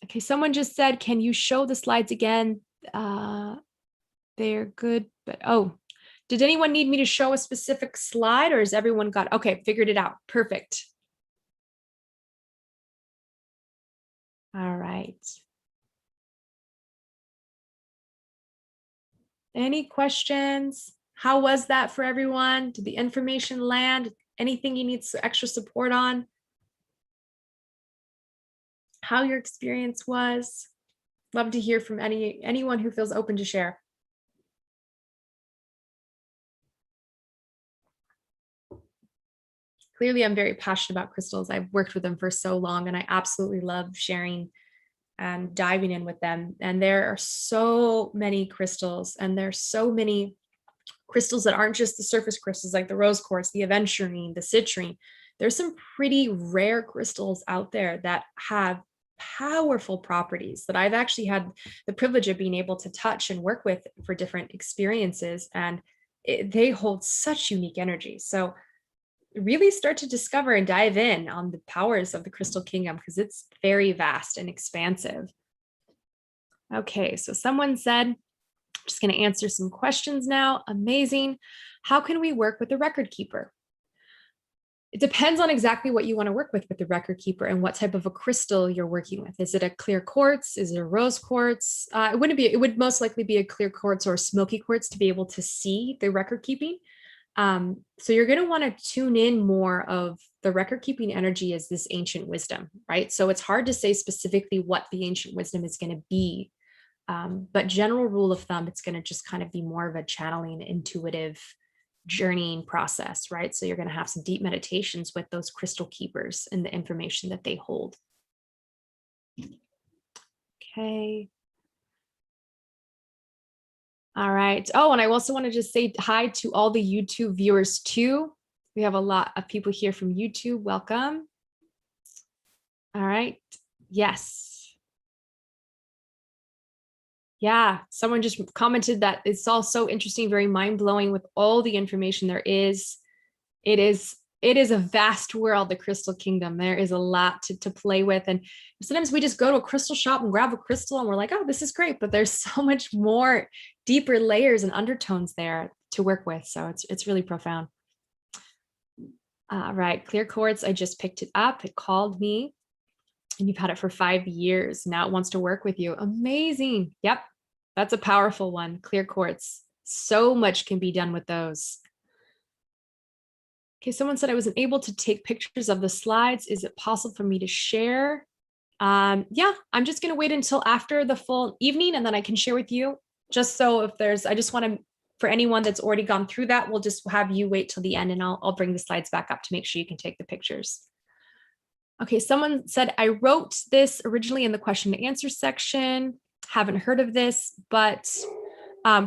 Okay, someone just said, can you show the slides again? They're good, but did anyone need me to show a specific slide, or has everyone got, okay, figured it out. Perfect. All right. Any questions? How was that for everyone? Did the information land? Anything you need extra support on? How your experience was? Love to hear from anyone who feels open to share. Clearly, I'm very passionate about crystals. I've worked with them for so long, and I absolutely love sharing and diving in with them. And there are so many crystals, and there's so many crystals that aren't just the surface crystals like the rose quartz, the aventurine, the citrine. There's some pretty rare crystals out there that have powerful properties that I've actually had the privilege of being able to touch and work with for different experiences. And they hold such unique energy. So really start to discover and dive in on the powers of the crystal kingdom, because it's very vast and expansive. Okay, so someone said, just going to answer some questions now. Amazing. How can we work with the record keeper? It depends on exactly what you want to work with the record keeper and what type of a crystal you're working with. Is it a clear quartz? Is it a rose quartz? It would most likely be a clear quartz or a smoky quartz to be able to see the record keeping. So you're going to want to tune in more of the record keeping energy as this ancient wisdom, right? So it's hard to say specifically what the ancient wisdom is going to be. But general rule of thumb, it's going to just kind of be more of a channeling, intuitive journeying process, right? So you're going to have some deep meditations with those crystal keepers and the information that they hold. Okay. All right. Oh, and I also want to just say hi to all the YouTube viewers too. We have a lot of people here from YouTube. Welcome. All right. Yes. Yeah, someone just commented that it's all so interesting, very mind-blowing with all the information there is. It is a vast world, the crystal kingdom. There is a lot to play with. And sometimes we just go to a crystal shop and grab a crystal and we're like, oh, this is great. But there's so much more deeper layers and undertones there to work with. So it's really profound. All right, clear quartz, I just picked it up. It called me. And you've had it for 5 years. Now it wants to work with you. Amazing. Yep. That's a powerful one. Clear quartz. So much can be done with those. Okay. Someone said I wasn't able to take pictures of the slides. Is it possible for me to share? Yeah, I'm just going to wait until after the full evening and then I can share with you. Just so if I just want to, for anyone that's already gone through that, we'll just have you wait till the end and I'll bring the slides back up to make sure you can take the pictures. Okay, someone said, I wrote this originally in the question and answer section. Haven't heard of this, but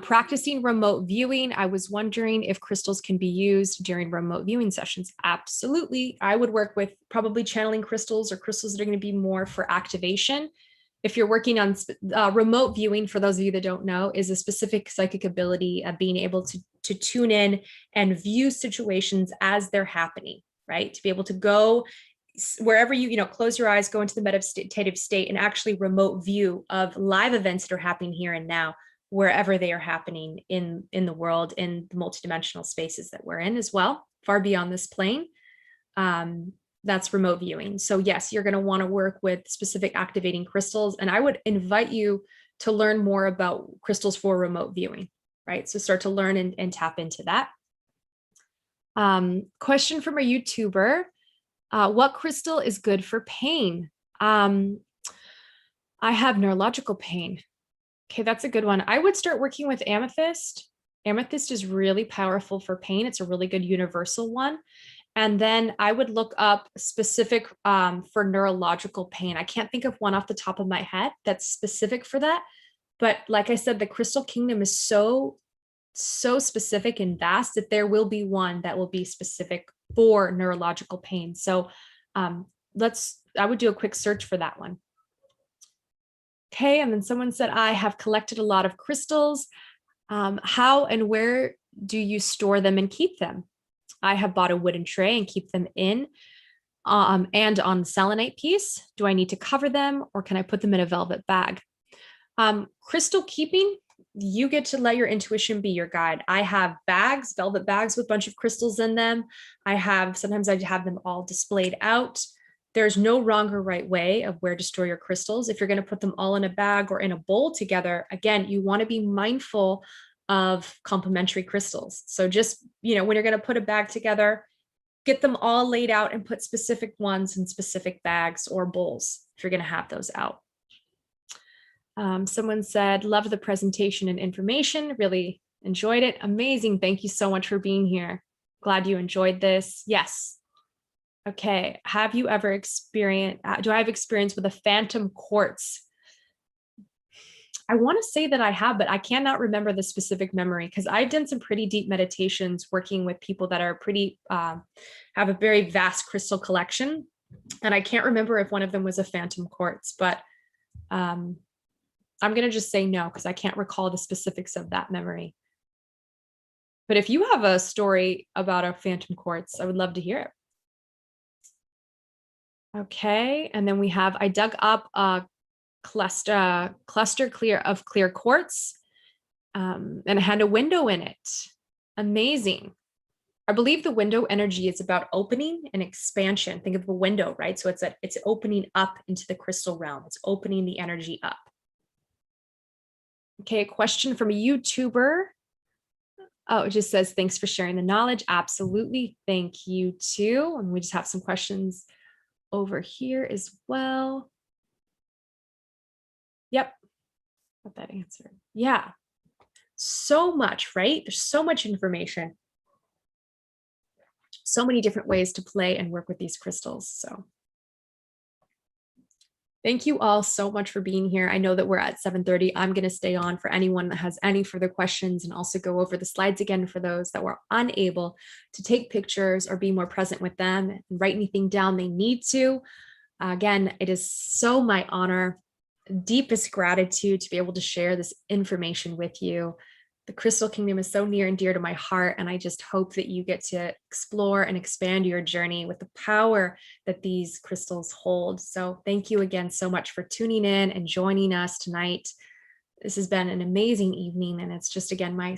practicing remote viewing. I was wondering if crystals can be used during remote viewing sessions. Absolutely. I would work with probably channeling crystals or crystals that are going to be more for activation. If you're working on remote viewing, for those of you that don't know, is a specific psychic ability of being able to tune in and view situations as they're happening, right? To be able to go wherever you close your eyes, go into the meditative state and actually remote view of live events that are happening here and now, wherever they are happening in the world, in the multidimensional spaces that we're in as well, far beyond this plane. That's remote viewing. So yes, you're going to want to work with specific activating crystals. And I would invite you to learn more about crystals for remote viewing, right? So start to learn and tap into that. Question from a YouTuber. What crystal is good for pain? I have neurological pain. Okay, that's a good one. I would start working with amethyst. Amethyst is really powerful for pain. It's a really good universal one. And then I would look up specific for neurological pain. I can't think of one off the top of my head that's specific for that. But like I said, the crystal kingdom is so specific and vast that there will be one that will be specific for neurological pain. So I would do a quick search for that one. Okay, and then someone said, I have collected a lot of crystals. How and where do you store them and keep them? I have bought a wooden tray and keep them in and on the selenite piece. Do I need to cover them or can I put them in a velvet bag? Crystal keeping, you get to let your intuition be your guide. I have bags, velvet bags with a bunch of crystals in them. Sometimes I have them all displayed out. There's no wrong or right way of where to store your crystals. If you're going to put them all in a bag or in a bowl together, again, you want to be mindful of complementary crystals. So just, when you're going to put a bag together, get them all laid out and put specific ones in specific bags or bowls if you're going to have those out. Someone said, love the presentation and information, really enjoyed it. Amazing. Thank you so much for being here. Glad you enjoyed this. Yes. Okay. Have you ever do I have experience with a phantom quartz? I want to say that I have, but I cannot remember the specific memory because I've done some pretty deep meditations working with people that are have a very vast crystal collection. And I can't remember if one of them was a phantom quartz, but I'm going to just say no, because I can't recall the specifics of that memory. But if you have a story about a phantom quartz, I would love to hear it. Okay. And then I dug up a cluster of clear quartz, and it had a window in it. Amazing. I believe the window energy is about opening and expansion. Think of a window, right? So it's opening up into the crystal realm. It's opening the energy up. Okay, a question from a YouTuber. Oh, it just says, thanks for sharing the knowledge. Absolutely. Thank you too. And we just have some questions over here as well. Yep, got that answered. Yeah, so much, right? There's so much information. So many different ways to play and work with these crystals. So thank you all so much for being here. I know that we're at 7:30. I'm going to stay on for anyone that has any further questions and also go over the slides again for those that were unable to take pictures or be more present with them and write anything down they need to. Again, it is so my honor, deepest gratitude to be able to share this information with you. The crystal kingdom is so near and dear to my heart, and I just hope that you get to explore and expand your journey with the power that these crystals hold. So thank you again so much for tuning in and joining us tonight. This has been an amazing evening, and it's just, again, my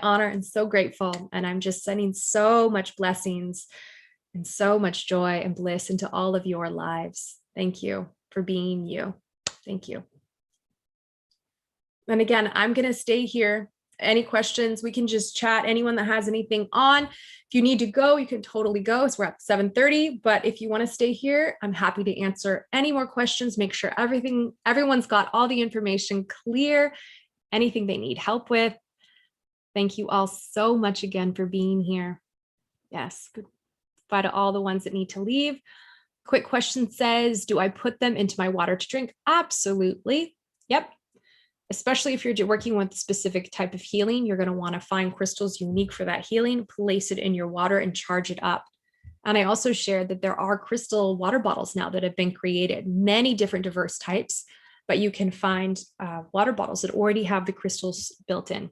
honor and so grateful. And I'm just sending so much blessings and so much joy and bliss into all of your lives. Thank you for being you. Thank you. And again, I'm going to stay here. Any questions, we can just chat. Anyone that has anything on, if you need to go, you can totally go. So we're at 7:30, but if you want to stay here, I'm happy to answer any more questions, make sure everyone's got all the information clear, anything they need help with. Thank you all so much again for being here. Yes, goodbye to all the ones that need to leave. Quick question says, do I put them into my water to drink? Absolutely. Yep. Especially if you're working with a specific type of healing, you're going to want to find crystals unique for that healing, place it in your water and charge it up. And I also shared that there are crystal water bottles now that have been created, many different diverse types, but you can find water bottles that already have the crystals built in.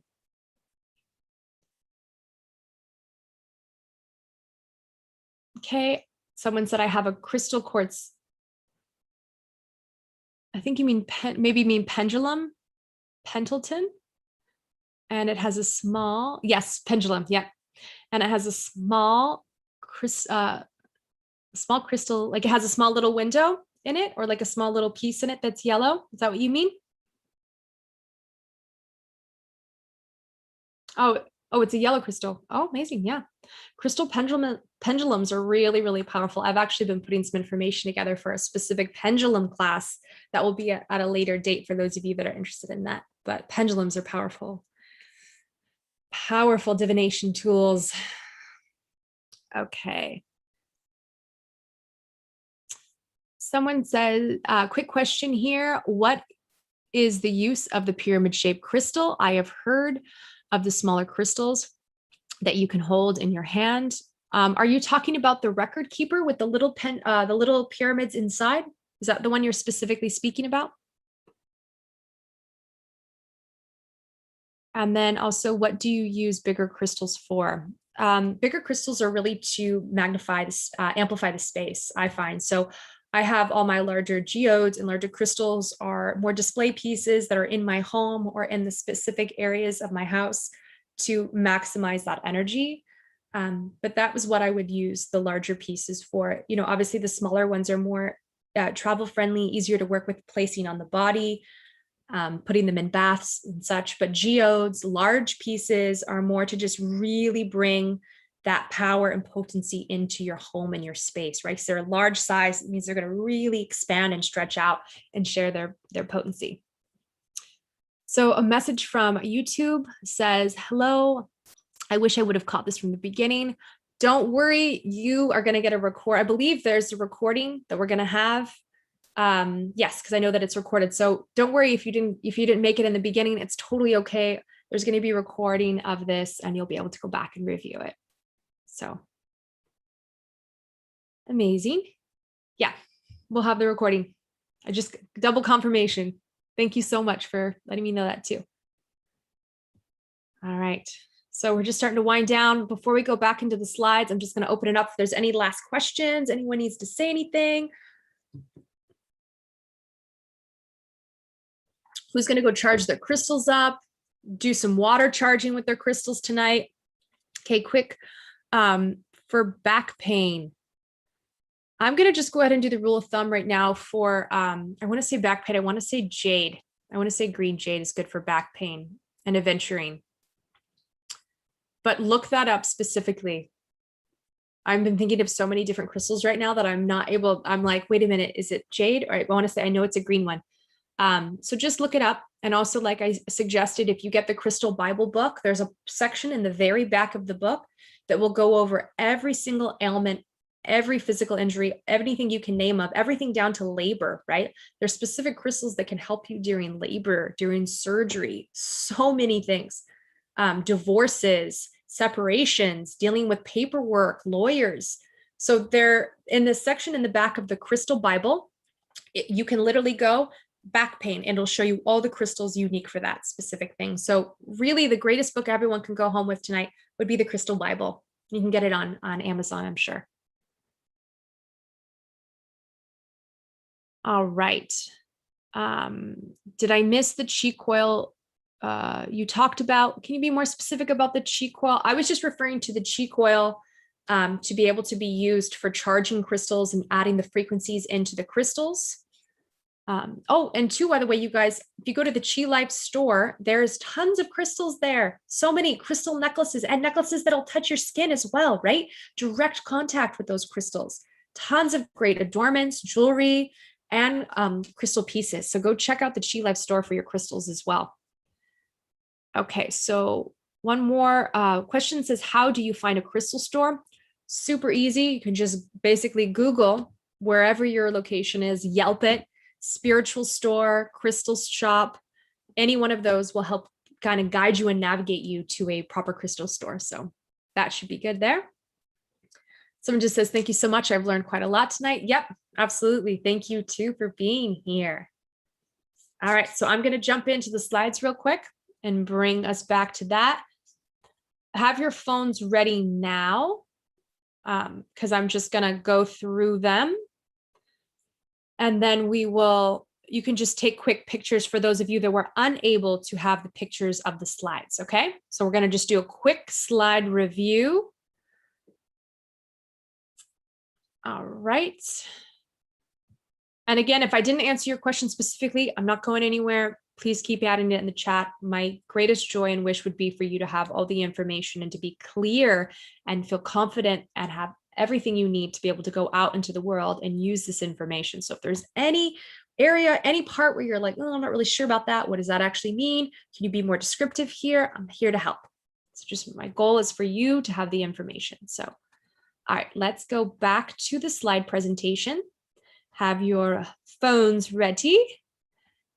Okay, someone said I have a crystal quartz. I think you mean pendulum. Pendleton, and it has a small, yes, pendulum, yeah, and it has a small crystal, like it has a small little window in it, or like a small little piece in it that's yellow. Is that what you mean? Oh, it's a yellow crystal. Oh, amazing. Yeah. Crystal pendulums are really, really powerful. I've actually been putting some information together for a specific pendulum class that will be at a later date for those of you that are interested in that. But pendulums are powerful. Powerful divination tools. Okay. Someone says, quick question here. What is the use of the pyramid-shaped crystal? I have heard of the smaller crystals that you can hold in your hand. Are you talking about the record keeper with the little the little pyramids inside? Is that the one you're specifically speaking about? And then also, what do you use bigger crystals for? Bigger crystals are really to magnify this, amplify the space, I find. So I have all my larger geodes, and larger crystals are more display pieces that are in my home or in the specific areas of my house to maximize that energy. But that was what I would use the larger pieces for. You know, obviously the smaller ones are more travel friendly, easier to work with placing on the body, putting them in baths and such. But geodes, large pieces, are more to just really bring that power and potency into your home and your space, right? So they're a large size. It means they're going to really expand and stretch out and share their potency. So a message from YouTube says, hello, I wish I would have caught this from the beginning. Don't worry, you are going to get a record. I believe there's a recording that we're going to have. Yes, because I know that it's recorded. So don't worry if you didn't make it in the beginning, it's totally okay. There's going to be a recording of this and you'll be able to go back and review it. So amazing. Yeah, we'll have the recording. I just double confirmation. Thank you so much for letting me know that too. All right. So we're just starting to wind down. Before we go back into the slides, I'm just going to open it up. If there's any last questions, anyone needs to say anything. Who's going to go charge their crystals up, do some water charging with their crystals tonight? Okay, quick. For back pain, I'm going to just go ahead and do the rule of thumb right now for, I want to say back pain. I want to say jade. I want to say green jade is good for back pain and aventurine. But look that up specifically. I've been thinking of so many different crystals right now that I'm not able, I'm like, wait a minute, is it jade? Or I want to say, I know it's a green one. So just look it up. And also, like I suggested, if you get the Crystal Bible book, there's a section in the very back of the book that will go over every single ailment, every physical injury, anything you can name of, everything down to labor, right? There's specific crystals that can help you during labor, during surgery, so many things, divorces, separations, dealing with paperwork, lawyers. So they're in this section in the back of the Crystal Bible. You can literally go back pain and it'll show you all the crystals unique for that specific thing. So really the greatest book everyone can go home with tonight would be the Crystal Bible. You can get it on Amazon, I'm sure. All right. Did I miss the Qi Coil you talked about? Can you be more specific about the Qi Coil? I was just referring to the Qi Coil to be able to be used for charging crystals and adding the frequencies into the crystals. Oh, and two, by the way, you guys, if you go to the Qi Life store, there's tons of crystals there. So many crystal necklaces and necklaces that'll touch your skin as well, right? Direct contact with those crystals. Tons of great adornments, jewelry, and crystal pieces. So go check out the Qi Life store for your crystals as well. Okay, so one more question says, how do you find a crystal store? Super easy. You can just basically Google wherever your location is, Yelp it, spiritual store, crystal shop, any one of those will help kind of guide you and navigate you to a proper crystal store. So that should be good there. Someone just says, thank you so much. I've learned quite a lot tonight. Yep, absolutely. Thank you too for being here. All right, so I'm going to jump into the slides real quick and bring us back to that. Have your phones ready now, because I'm just going to go through them. And then you can just take quick pictures for those of you that were unable to have the pictures of the slides, okay? So we're gonna just do a quick slide review. All right. And again, if I didn't answer your question specifically, I'm not going anywhere. Please keep adding it in the chat. My greatest joy and wish would be for you to have all the information and to be clear and feel confident and have everything you need to be able to go out into the world and use this information. So if there's any area, any part where you're like, oh, I'm not really sure about that. What does that actually mean? Can you be more descriptive here? I'm here to help. So just my goal is for you to have the information. So, all right, let's go back to the slide presentation. have your phones ready,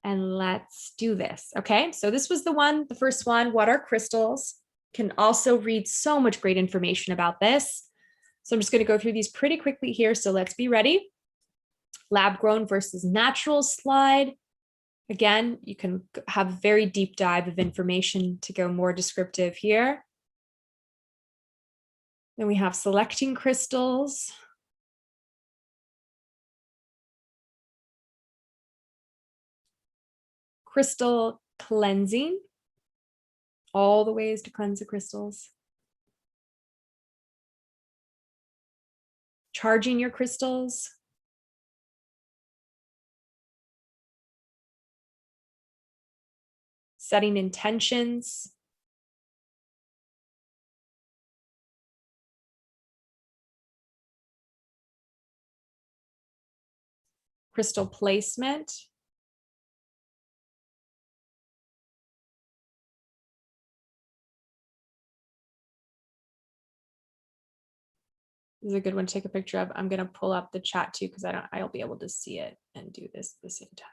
and let's do this. Okay, so this was the first one, what are crystals? Can also read so much great information about this. So I'm just going to go through these pretty quickly here. So let's be ready. Lab grown versus natural slide. Again, you can have a very deep dive of information to go more descriptive here. Then we have selecting crystals. Crystal cleansing. All the ways to cleanse the crystals. Charging your crystals. Setting intentions. Crystal placement. This is a good one to take a picture of. I'm going to pull up the chat too, because I'll be able to see it and do this at the same time.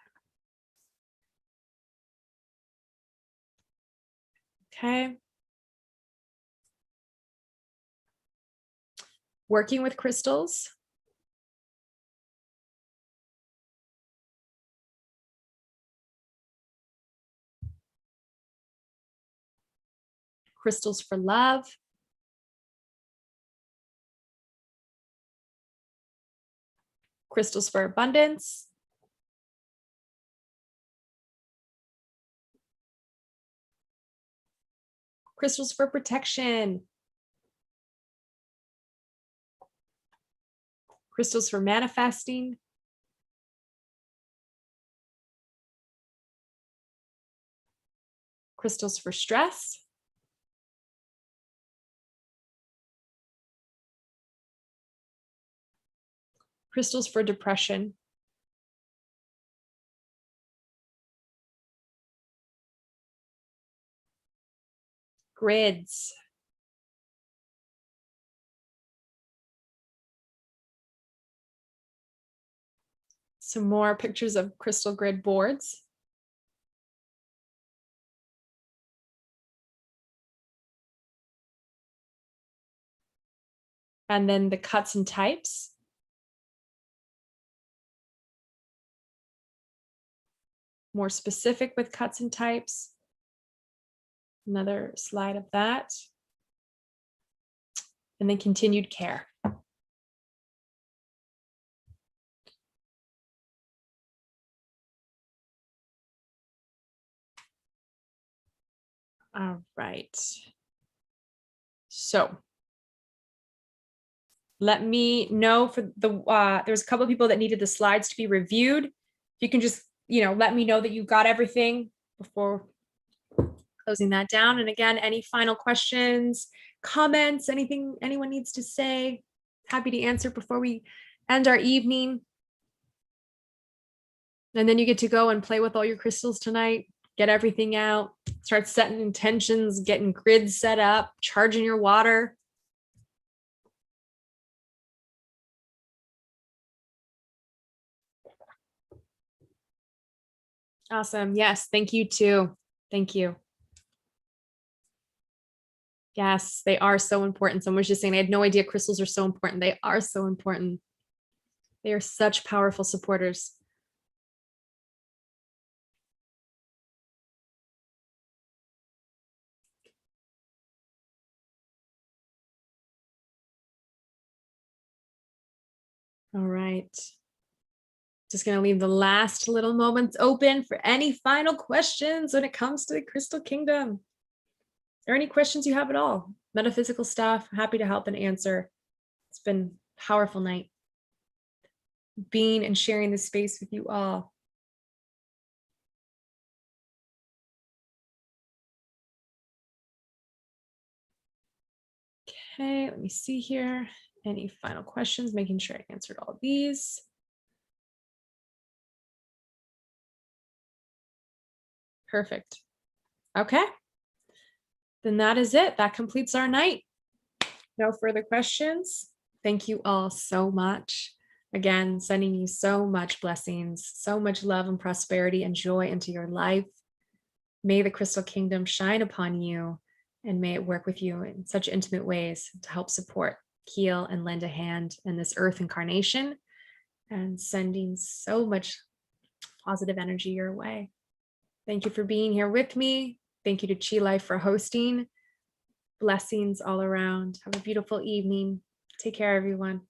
Okay. Working with crystals. Crystals for love. Crystals for abundance. Crystals for protection. Crystals for manifesting. Crystals for stress. Crystals for depression. Grids. Some more pictures of crystal grid boards. And then the cuts and types. More specific with cuts and types. Another slide of that. And then continued care. All right. So let me know for there's a couple of people that needed the slides to be reviewed. If you can just, let me know that you got everything before closing that down. And again, any final questions, comments, anything anyone needs to say, happy to answer before we end our evening. And then you get to go and play with all your crystals tonight, get everything out, start setting intentions, getting grids set up, charging your water. Awesome. Yes. Thank you too. Thank you. Yes, they are so important. Someone was just saying, I had no idea crystals are so important. They are so important. They are such powerful supporters. All right. Just going to leave the last little moments open for any final questions when it comes to the Crystal Kingdom. Or any questions you have at all. Metaphysical stuff, happy to help and answer. It's been a powerful night being and sharing this space with you all. Okay, let me see here. Any final questions? Making sure I answered all these. Perfect. Okay. Then that is it. That completes our night. No further questions. Thank you all so much. Again, sending you so much blessings, so much love and prosperity and joy into your life. May the crystal kingdom shine upon you, and may it work with you in such intimate ways to help support, heal, and lend a hand in this earth incarnation, and sending so much positive energy your way. Thank you for being here with me. Thank you to Qi Life for hosting. Blessings all around. Have a beautiful evening. Take care, everyone.